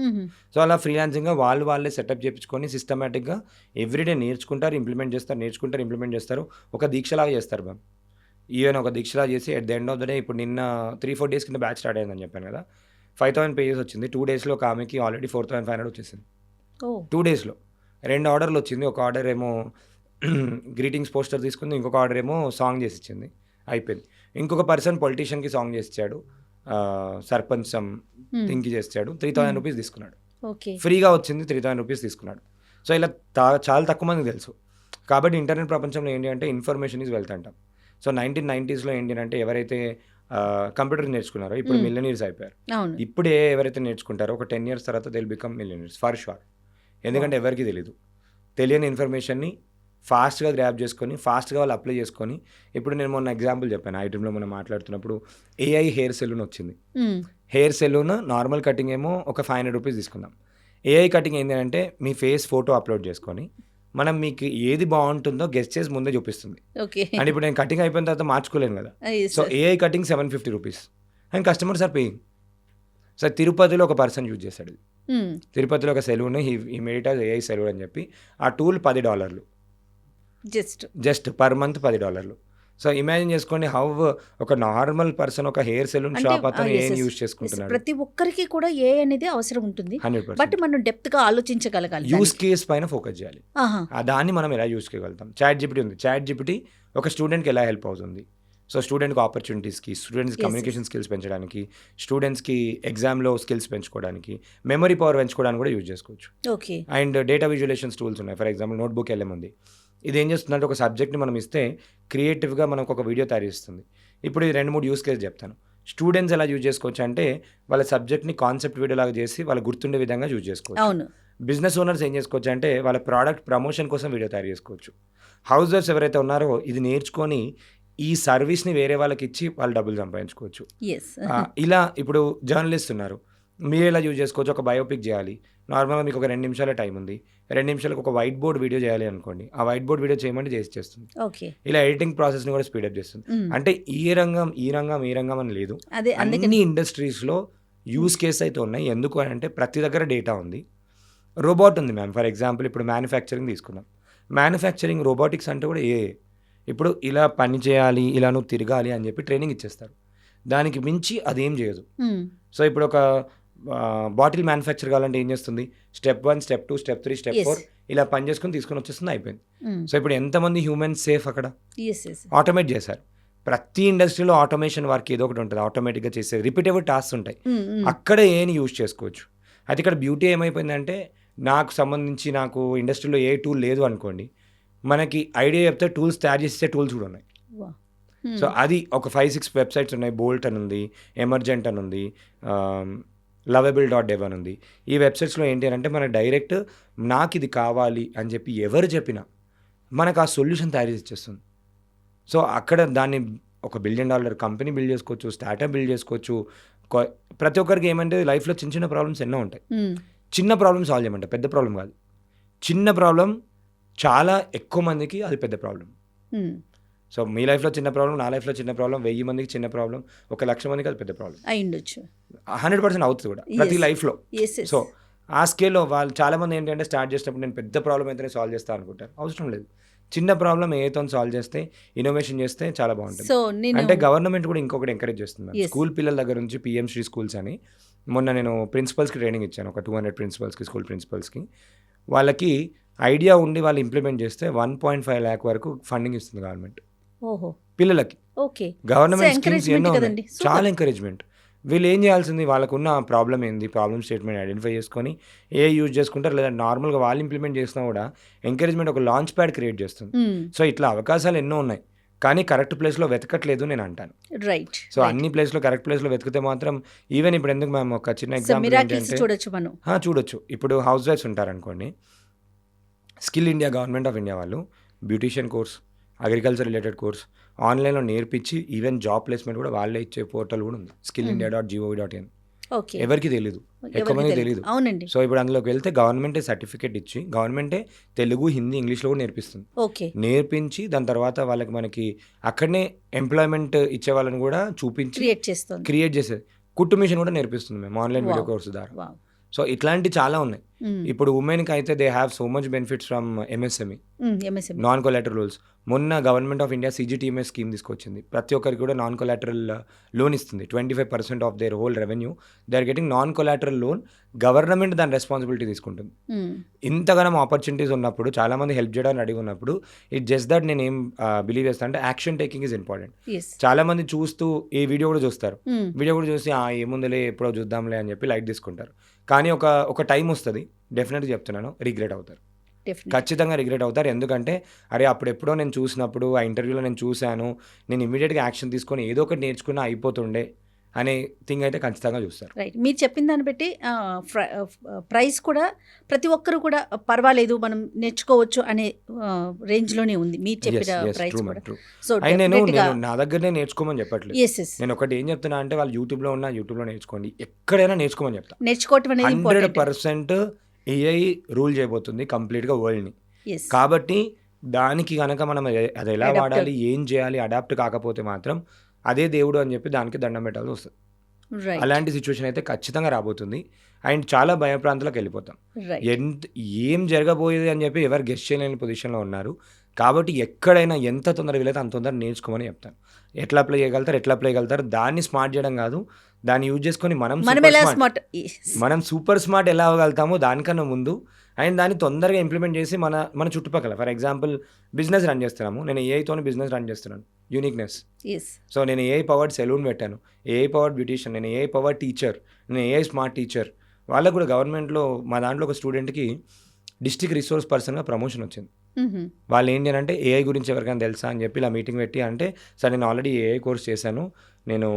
సో అలా ఫ్రీలాన్సింగ్గా వాళ్ళే సెటప్ చేయించుకొని సిస్టమేటిక్గా ఎవ్రీడే నేర్చుకుంటారు, ఇంప్లిమెంట్ చేస్తారు. ఒక దీక్షలాగా చేస్తారు మ్యామ్. ఈవెన్ ఒక దీక్షలా చేసి at the end of the day ఇప్పుడు నిన్న 3-4 days కింద బ్యాచ్ స్టార్ట్ అయిందని చెప్పాను కదా, 5,000 పేజెస్ వచ్చింది. 2 daysలో ఒక ఆమెకి ఆల్రెడీ 4,500 వచ్చేసింది. 2 daysలో 2 ఆర్డర్లు వచ్చింది. ఒక ఆర్డర్ ఏమో గ్రీటింగ్స్ పోస్టర్ తీసుకుంది, ఇంకొక ఆర్డర్ ఏమో సాంగ్ చేసి ఇచ్చింది, అయిపోయింది. ఇంకొక పర్సన్ పొలిటీషియన్కి సాంగ్ చేసి ఇచ్చాడు, సర్పంచ్ థింక్కి చేసాడు, 3,000 రూపీస్ తీసుకున్నాడు. ఫ్రీగా వచ్చింది, 3,000 రూపీస్ తీసుకున్నాడు. సో ఇలా చాలా తక్కువ మందికి తెలుసు. కాబట్టి ఇంటర్నెట్ ప్రపంచంలో ఏంటి అంటే ఇన్ఫర్మేషన్ ఈజ్ వెల్త్ అంటాం. సో 1990sలో ఏంటి అంటే ఎవరైతే కంప్యూటర్ నేర్చుకున్నారో ఇప్పుడు మిలియనీర్స్ అయిపోయారు. ఇప్పుడే ఎవరైతే నేర్చుకుంటారో ఒక 10 years తర్వాత they will become millionaires for sure. ఎందుకంటే ఎవరికి తెలియని ఇన్ఫర్మేషన్ని ఫాస్ట్గా గ్రాప్ చేసుకొని ఫాస్ట్గా వాళ్ళు అప్లై చేసుకొని. ఇప్పుడు నేను మొన్న ఎగ్జాంపుల్ చెప్పాను, ఐటెంలో మనం మాట్లాడుతున్నప్పుడు ఏఐ హెయిర్ సెలూన్ వచ్చింది. హెయిర్ సెలూన్ నార్మల్ కటింగ్ ఏమో ఒక 500 రూపీస్ తీసుకుందాం. ఏఐ కటింగ్ ఏంటి అంటే మీ ఫేస్ ఫోటో అప్లోడ్ చేసుకొని మనం మీకు ఏది బాగుంటుందో గెస్ట్ చేసి ముందే చూపిస్తుంది. అండ్ ఇప్పుడు నేను కటింగ్ అయిపోయిన తర్వాత మార్చుకోలేను కదా, so AI cutting 750 rupees and customers are paying. So తిరుపతిలో ఒక పర్సన్ యూజ్ చేశాడు, తిరుపతిలో ఒక సెలూన్, ఈ మేడ్ యాజ్ ఏఐ సెలూన్ అని చెప్పి. ఆ tool $10 just per month $10. So imagine చేసుకోండి హౌ ఒక నార్మల్ పర్సన్ ఒక హెయిర్ సెలూన్ షాప్ అతను ఏం యూజ్ చేసుకుంటున్నాడు. ప్రతి ఒక్కరికి కూడా ఏ అనేది అవసరం ఉంటుంది, 100%. బట్ మనం డెప్త్ గా ఆలోచించగలగాలి, యూస్ కేస్ పైన ఫోకస్ చేయాలి. దాన్ని మనం ఎలా యూజ్ చేయగలుగుతాం. చాట్ జీపీటీ ఉంది, చాట్ జీపీటీ ఒక స్టూడెంట్కి ఎలా హెల్ప్ అవుతుంది. సో స్టూడెంట్కి ఆపర్చునిటీస్కి, స్టూడెంట్స్కి కమ్యూనికేషన్ స్కిల్స్ పెంచడానికి, స్టూడెంట్స్కి ఎగ్జామ్లో స్కిల్స్ పెంచుకోవడానికి, మెమరీ పవర్ పెంచుకోవడానికి కూడా యూజ్ చేసుకోవచ్చు. అండ్ డేటా విజువలేషన్స్ టూల్స్ ఉన్నాయి. ఫర్ ఎగ్జాంపుల్ నోట్బుక్ LM ఉంది. ఇది ఏం చేస్తుందంటే ఒక సబ్జెక్ట్ని మనం ఇస్తే క్రియేటివ్గా మనకు ఒక వీడియో తయారు చేస్తుంది. ఇప్పుడు ఇది 2-3 యూస్ కేసు చెప్తాను. స్టూడెంట్స్ ఎలా యూజ్ చేసుకోవచ్చు అంటే వాళ్ళ సబ్జెక్ట్ని కాన్సెప్ట్ వీడియో లాగా చేసి వాళ్ళ గుర్తుండే విధంగా యూజ్ చేసుకోవచ్చు. బిజినెస్ ఓనర్స్ ఏం చేసుకోవచ్చు అంటే వాళ్ళ ప్రోడక్ట్ ప్రమోషన్ కోసం వీడియో తయారు చేసుకోవచ్చు. హౌస్ వైఫ్స్ ఎవరైతే ఉన్నారో ఇది నేర్చుకొని ఈ సర్వీస్ని వేరే వాళ్ళకి ఇచ్చి వాళ్ళు డబ్బులు సంపాదించుకోవచ్చు. ఇలా ఇప్పుడు జర్నలిస్ట్ ఉన్నారు, మీరు ఎలా యూజ్ చేసుకోవచ్చు. ఒక బయోపిక్ చేయాలి, నార్మల్గా మీకు ఒక 2 నిమిషాల టైం ఉంది, 2 నిమిషాలకు ఒక వైట్ బోర్డ్ వీడియో చేయాలి అనుకోండి, ఆ వైట్ బోర్డ్ వీడియో చేయమంటే చేస్తుంది. ఇలా ఎడిటింగ్ ప్రాసెస్ని కూడా స్పీడప్ చేస్తుంది. అంటే ఈ రంగం అని లేదు, అన్ని ఇండస్ట్రీస్లో యూస్ కేస్ అయితే ఉన్నాయి. ఎందుకు అంటే ప్రతి దగ్గర డేటా ఉంది, రోబోట్ ఉంది మ్యామ్. ఫర్ ఎగ్జాంపుల్ ఇప్పుడు మ్యానుఫ్యాక్చరింగ్ తీసుకుందాం, మ్యానుఫ్యాక్చరింగ్ రోబోటిక్స్ అంటే కూడా ఇప్పుడు ఇలా పని చేయాలి, ఇలా నువ్వు తిరగాలి అని చెప్పి ట్రైనింగ్ ఇచ్చేస్తారు, దానికి మించి అదేం చేయదు. సో ఇప్పుడు ఒక బాటిల్ మ్యానుఫ్యాక్చర్ కావాలంటే ఏం చేస్తుంది? Step 1, step 2, step 3, step Yes. 4 ఇలా పని చేసుకొని తీసుకొని వచ్చేస్తుంది, అయిపోయింది. సో ఇప్పుడు ఎంతమంది హ్యూమన్స్ సేఫ్ అక్కడ? ఎస్ ఎస్ ఆటోమేట్ చేశారు. ప్రతి ఇండస్ట్రీలో ఆటోమేషన్ వర్క్ ఏదో ఒకటి ఉంటుంది, ఆటోమేటిక్గా చేసే రిపీటబుల్ టాస్క్స్ ఉంటాయి. అక్కడ ఏని యూజ్ చేసుకోవచ్చు. అయితే ఇక్కడ బ్యూటీ ఏమైపోయిందంటే, నాకు ఇండస్ట్రీలో ఏ టూల్ లేదు అనుకోండి, మనకి ఐడియా చెప్తే టూల్స్ తయారు చేసే టూల్స్ కూడా ఉన్నాయి. సో అది ఒక 5-6 వెబ్సైట్స్ ఉన్నాయి. బోల్ట్ అని ఉంది, ఎమర్జెంట్ అని ఉంది, లవబుల్.dev అని ఉంది. ఈ వెబ్సైట్స్లో ఏంటి అని అంటే, మనకు డైరెక్ట్ నాకు ఇది కావాలి అని చెప్పి ఎవరు చెప్పినా మనకు ఆ సొల్యూషన్ తయారు చేసి ఇచ్చేస్తుంది. సో అక్కడ దాన్ని ఒక $1 బిలియన్ కంపెనీ బిల్డ్ చేసుకోవచ్చు, స్టార్టప్ బిల్డ్ చేసుకోవచ్చు. ప్రతి ఒక్కరికి ఏమంటే లైఫ్లో చిన్న చిన్న ప్రాబ్లమ్స్ ఎన్నో ఉంటాయి. చిన్న ప్రాబ్లమ్ సాల్వ్ చేయమంటే పెద్ద ప్రాబ్లం కాదు, చిన్న ప్రాబ్లం చాలా ఎక్కువ మందికి అది పెద్ద ప్రాబ్లం. సో మీ లైఫ్లో చిన్న ప్రాబ్లం, నా లైఫ్లో చిన్న ప్రాబ్లం, 1000 మందికి చిన్న ప్రాబ్లం, 1,00,000 మందికి అది పెద్ద ప్రాబ్లం అయ్యుండొచ్చు. 100% అవుతుంది కూడా ప్రతి లైఫ్లో. సో ఆ స్కేల్లో వాళ్ళు చాలామంది ఏంటంటే స్టార్ట్ చేసినప్పుడు నేను పెద్ద ప్రాబ్లం అయితేనే సాల్వ్ చేస్తాను అనుకుంటారు. అవసరం లేదు, చిన్న ప్రాబ్లం ఏతో సాల్వ్ చేస్తే, ఇన్నోవేషన్ చేస్తే చాలా బాగుంటుంది. సో అంటే గవర్నమెంట్ కూడా ఇంకొకటి ఎంకరేజ్ చేస్తుంది. స్కూల్ పిల్లల దగ్గర నుంచి PM శ్రీ స్కూల్స్ అని మొన్న నేను ప్రిన్సిపల్స్కి ట్రైనింగ్ ఇచ్చాను, ఒక 200 ప్రిన్సిపల్స్కి, స్కూల్ ప్రిన్సిపల్స్కి. వాళ్ళకి ఐడియా ఉండి వాళ్ళు ఇంప్లిమెంట్ చేస్తే 1.5 lakh వరకు ఫండింగ్ ఇస్తుంది గవర్నమెంట్ పిల్లలకి. గవర్నమెంట్ స్కీమ్స్ ఎన్నో ఉన్నాయి, చాలా ఎంకరేజ్మెంట్. వీళ్ళు ఏం చేయాల్సింది, వాళ్ళకున్న ప్రాబ్లం ఏంది, ప్రాబ్లమ్ స్టేట్మెంట్ ఐడెంటిఫై చేసుకొని యూజ్ చేసుకుంటారు, లేదా నార్మల్గా వాళ్ళు ఇంప్లిమెంట్ చేసినా కూడా ఎంకరేజ్మెంట్ ఒక లాంచ్ ప్యాడ్ క్రియేట్ చేస్తుంది. సో ఇట్లా అవకాశాలు ఎన్నో ఉన్నాయి, కానీ కరెక్ట్ ప్లేస్లో వెతకట్లేదు నేను అంటాను. రైట్. సో అన్ని ప్లేస్లో కరెక్ట్ ప్లేస్లో వెతికితే మాత్రం ఈవెన్ ఇప్పుడు ఎందుకు మేము ఒక చిన్న ఎగ్జాంపుల్ ఏంటంటే చూడొచ్చు. ఇప్పుడు హౌస్ వైఫ్స్ ఉంటారనుకోండి, skill India, government of India వాళ్ళు beautician course, agriculture related course ఆన్లైన్లో నేర్పించి ఈవెన్ జాబ్ ప్లేస్మెంట్ కూడా వాళ్ళే ఇచ్చే పోర్టల్ కూడా ఉంది, skillindia.gov.in. ఎవరికి తెలీదు, ఎక్కువ మంది తెలీదు. సో ఇప్పుడు అందులోకి వెళ్తే గవర్నమెంటే సర్టిఫికేట్ ఇచ్చి, గవర్నమెంటే తెలుగు, హిందీ, ఇంగ్లీష్లో కూడా నేర్పిస్తుంది. నేర్పించి దాని తర్వాత వాళ్ళకి మనకి అక్కడనే ఎంప్లాయ్మెంట్ ఇచ్చే వాళ్ళని కూడా చూపించి క్రియేట్ చేసేది. కుట్టు మిషన్ కూడా నేర్పిస్తుంది మేము ఆన్లైన్ వీడియో కోర్సు ద్వారా. సో ఇట్లాంటి చాలా ఉన్నాయి. ఇప్పుడు ఉమెన్కి అయితే they have so much benefits from MSME, non collateral loans. మొన్న government of India CGTMS scheme తీసుకొచ్చింది. ప్రతి ఒక్కరికి కూడా నాన్ కొలాటరల్ లోన్ ఇస్తుంది. 25% of their whole revenue they are getting non collateral loan. Government దాని రెస్పాన్సిబిలిటీ తీసుకుంటుంది. ఇంతగానం ఆపర్చునిటీస్ ఉన్నప్పుడు, చాలా మంది హెల్ప్ చేయడానికి రెడీ ఉన్నప్పుడు, ఇట్ జస్ట్ దట్ నేను ఏం బిలీవ్ చేస్తాను అంటే యాక్షన్ టేకింగ్ ఈజ్ ఇంపార్టెంట్. చాలా మంది చూస్తూ ఈ వీడియో కూడా చూస్తారు, వీడియో కూడా చూసి ఏముందిలే ఎప్పుడో చూద్దాంలే అని చెప్పి లైట్ తీసుకుంటారు. కానీ ఒక టైం వస్తుంది, డెఫినెట్గా చెప్తున్నాను, రిగ్రెట్ అవుతారు, ఖచ్చితంగా రిగ్రెట్ అవుతారు. ఎందుకంటే అరే అప్పుడెప్పుడో నేను చూసినప్పుడు, ఆ ఇంటర్వ్యూలో నేను చూశాను, నేను ఇమీడియట్గా యాక్షన్ తీసుకొని ఏదో ఒకటి నేర్చుకున్నా అయిపోతుండే అనే థింగ్ అయితే ఖచ్చితంగా చూస్తారు. రైట్. మీరు చెప్పిన దాన్ని బట్టి ప్రైస్ కూడా ప్రతి ఒక్కరు కూడా పర్వాలేదు, మనం నేర్చుకోవచ్చు అనే రేంజ్లోనే ఉంది మీరు చెప్పిన ప్రైస్ కూడా. సో నేను నా దగ్గరనే నేర్చుకోమని చెప్పట్లేదు. నేను ఒకటి ఏం చెప్తున్నా అంటే, వాళ్ళు యూట్యూబ్లో నేర్చుకోండి, ఎక్కడైనా నేర్చుకోమని చెప్తా. నేర్చుకోవటం అనేది 100% AI రూల్ చేయబోతుంది కంప్లీట్గా వరల్డ్ని. కాబట్టి దానికి కనుక మనం అది ఎలా వాడాలి, ఏం చేయాలి, అడాప్ట్ కాకపోతే మాత్రం అదే దేవుడు అని చెప్పి దానికి దండం పెట్టాల్సి వస్తుంది. అలాంటి సిచ్యువేషన్ అయితే ఖచ్చితంగా రాబోతుంది. అండ్ చాలా భయప్రాంతాలకు వెళ్ళిపోతాం. ఏం జరగబోయేది అని చెప్పి ఎవరు గెస్ట్ చేయలేని పొజిషన్లో ఉన్నారు. కాబట్టి ఎక్కడైనా ఎంత తొందరగా వీలైతే అంత తొందరగా నేర్చుకోమని చెప్తాను. ఎట్లా అప్లై చేయగలుగుతారు, దాన్ని స్మార్ట్ చేయడం కాదు, దాన్ని యూజ్ చేసుకొని మనం సూపర్ స్మార్ట్ ఎలా అవ్వగలుగుతామో దానికన్నా ముందు, అండ్ దాన్ని తొందరగా ఇంప్లిమెంట్ చేసి మన చుట్టుపక్కల, ఫర్ ఎగ్జాంపుల్ బిజినెస్ రన్ చేస్తున్నాము, నేను ఏఐతోనే బిజినెస్ రన్ చేస్తున్నాను, యూనిక్నెస్. సో నేను AI పవర్డ్ సెలూన్ పెట్టాను, AI పవర్డ్ బ్యూటీషియన్, నేను AI పవర్డ్ టీచర్, నేను AI స్మార్ట్ టీచర్. వాళ్ళకు కూడా గవర్నమెంట్లో మా దాంట్లో ఒక స్టూడెంట్కి డిస్ట్రిక్ట్ రిసోర్స్ పర్సన్గా ప్రమోషన్ వచ్చింది. వాళ్ళు ఏంటి అంటే AI గురించి ఎవరికైనా తెలుసా అని చెప్పి ఇలా మీటింగ్ పెట్టి అంటే, సార్ నేను ఆల్రెడీ AI కోర్స్ చేశాను, నేను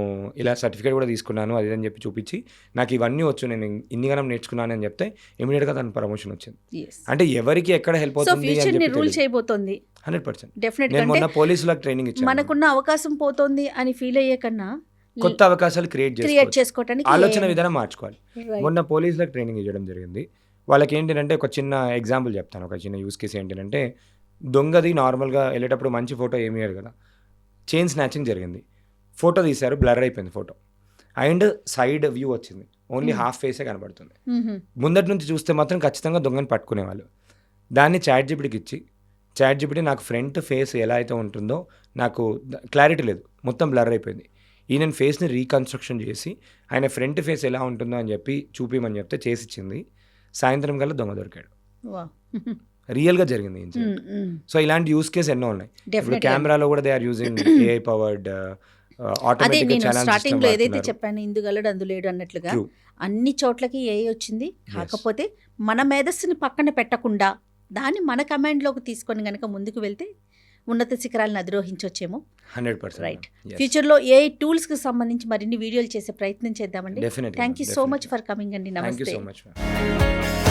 ఇలా సర్టిఫికేట్ కూడా తీసుకున్నాను, అది అని చెప్పి చూపించి నాకు ఇవన్నీ వచ్చు, నేను ఇన్నిగానం నేర్చుకున్నాను అని చెప్తే ఇమీడియట్గా తన ప్రమోషన్ వచ్చింది. అంటే ఎవరికి ఎక్కడ హెల్ప్ అవుతుంది 100%. నేను మొన్న పోలీసులకు ట్రైనింగ్ ఇచ్చాను. మనకున్న అవకాశం పోతుంది అని ఫీల్ అయ్యే కన్నా కొత్త అవకాశాలు క్రియేట్ చేసుకోవడానికి ఆలోచన విధానం మార్చుకోవాలి. మొన్న పోలీసులకు ట్రైనింగ్ ఇవ్వడం జరిగింది. వాళ్ళకి ఏంటంటే ఒక చిన్న ఎగ్జాంపుల్ చెప్తాను, ఒక చిన్న యూస్ కేసు ఏంటంటే, దొంగది నార్మల్గా వెళ్ళేటప్పుడు మంచి ఫోటో ఏమి ఇయ్యారు కదా, చైన్ స్నాచింగ్ జరిగింది, ఫోటో తీశారు, బ్లర్ అయిపోయింది ఫోటో, అండ్ సైడ్ వ్యూ వచ్చింది, ఓన్లీ హాఫ్ ఫేసే కనబడుతుంది. ముందటి నుంచి చూస్తే మాత్రం ఖచ్చితంగా దొంగని పట్టుకునేవాళ్ళు. దాన్ని ChatGPTకి ఇచ్చి, ChatGPT నాకు ఫ్రంట్ ఫేస్ ఎలా అయితే ఉంటుందో నాకు క్లారిటీ లేదు, మొత్తం బ్లర్ అయిపోయింది, ఈయన ఫేస్ని రీకన్స్ట్రక్షన్ చేసి ఆయన ఫ్రంట్ ఫేస్ ఎలా ఉంటుందో అని చెప్పి చూపిమని చెప్తే చేసిచ్చింది. సాయంత్రం కల్లా దొంగ దొరికాడు. వావ్. రియల్గా జరిగింది ఇన్సిడెంట్. సో ఇలాంటి యూస్ కేస్ ఎన్నో ఉన్నాయి. ఇప్పుడు Definitely. కెమెరాలో కూడా they are using AI powered అదే ఆటోమేటిక్ నేను ఛానల్ స్టార్టింగ్లో ఏదైతే చెప్పాను ఇందుగలడు అందులేడు అన్నట్లుగా True. అన్ని చోట్లకి ఏ వచ్చింది. కాకపోతే మన మేధస్సుని పక్కన పెట్టకుండా దాన్ని మన కమాండ్లోకి తీసుకొని కనుక ముందుకు వెళ్తే ఉన్నత శిఖరాలను అధిరోహించవచ్చేమో. 100%. రైట్. ఫ్యూచర్లో ఏ టూల్స్కి సంబంధించి మరిన్ని వీడియోలు చేసే ప్రయత్నం చేద్దామండి. Definitely, thank you so definitely. Much for coming అండి. Thank you నమస్తే. so much, ma'am.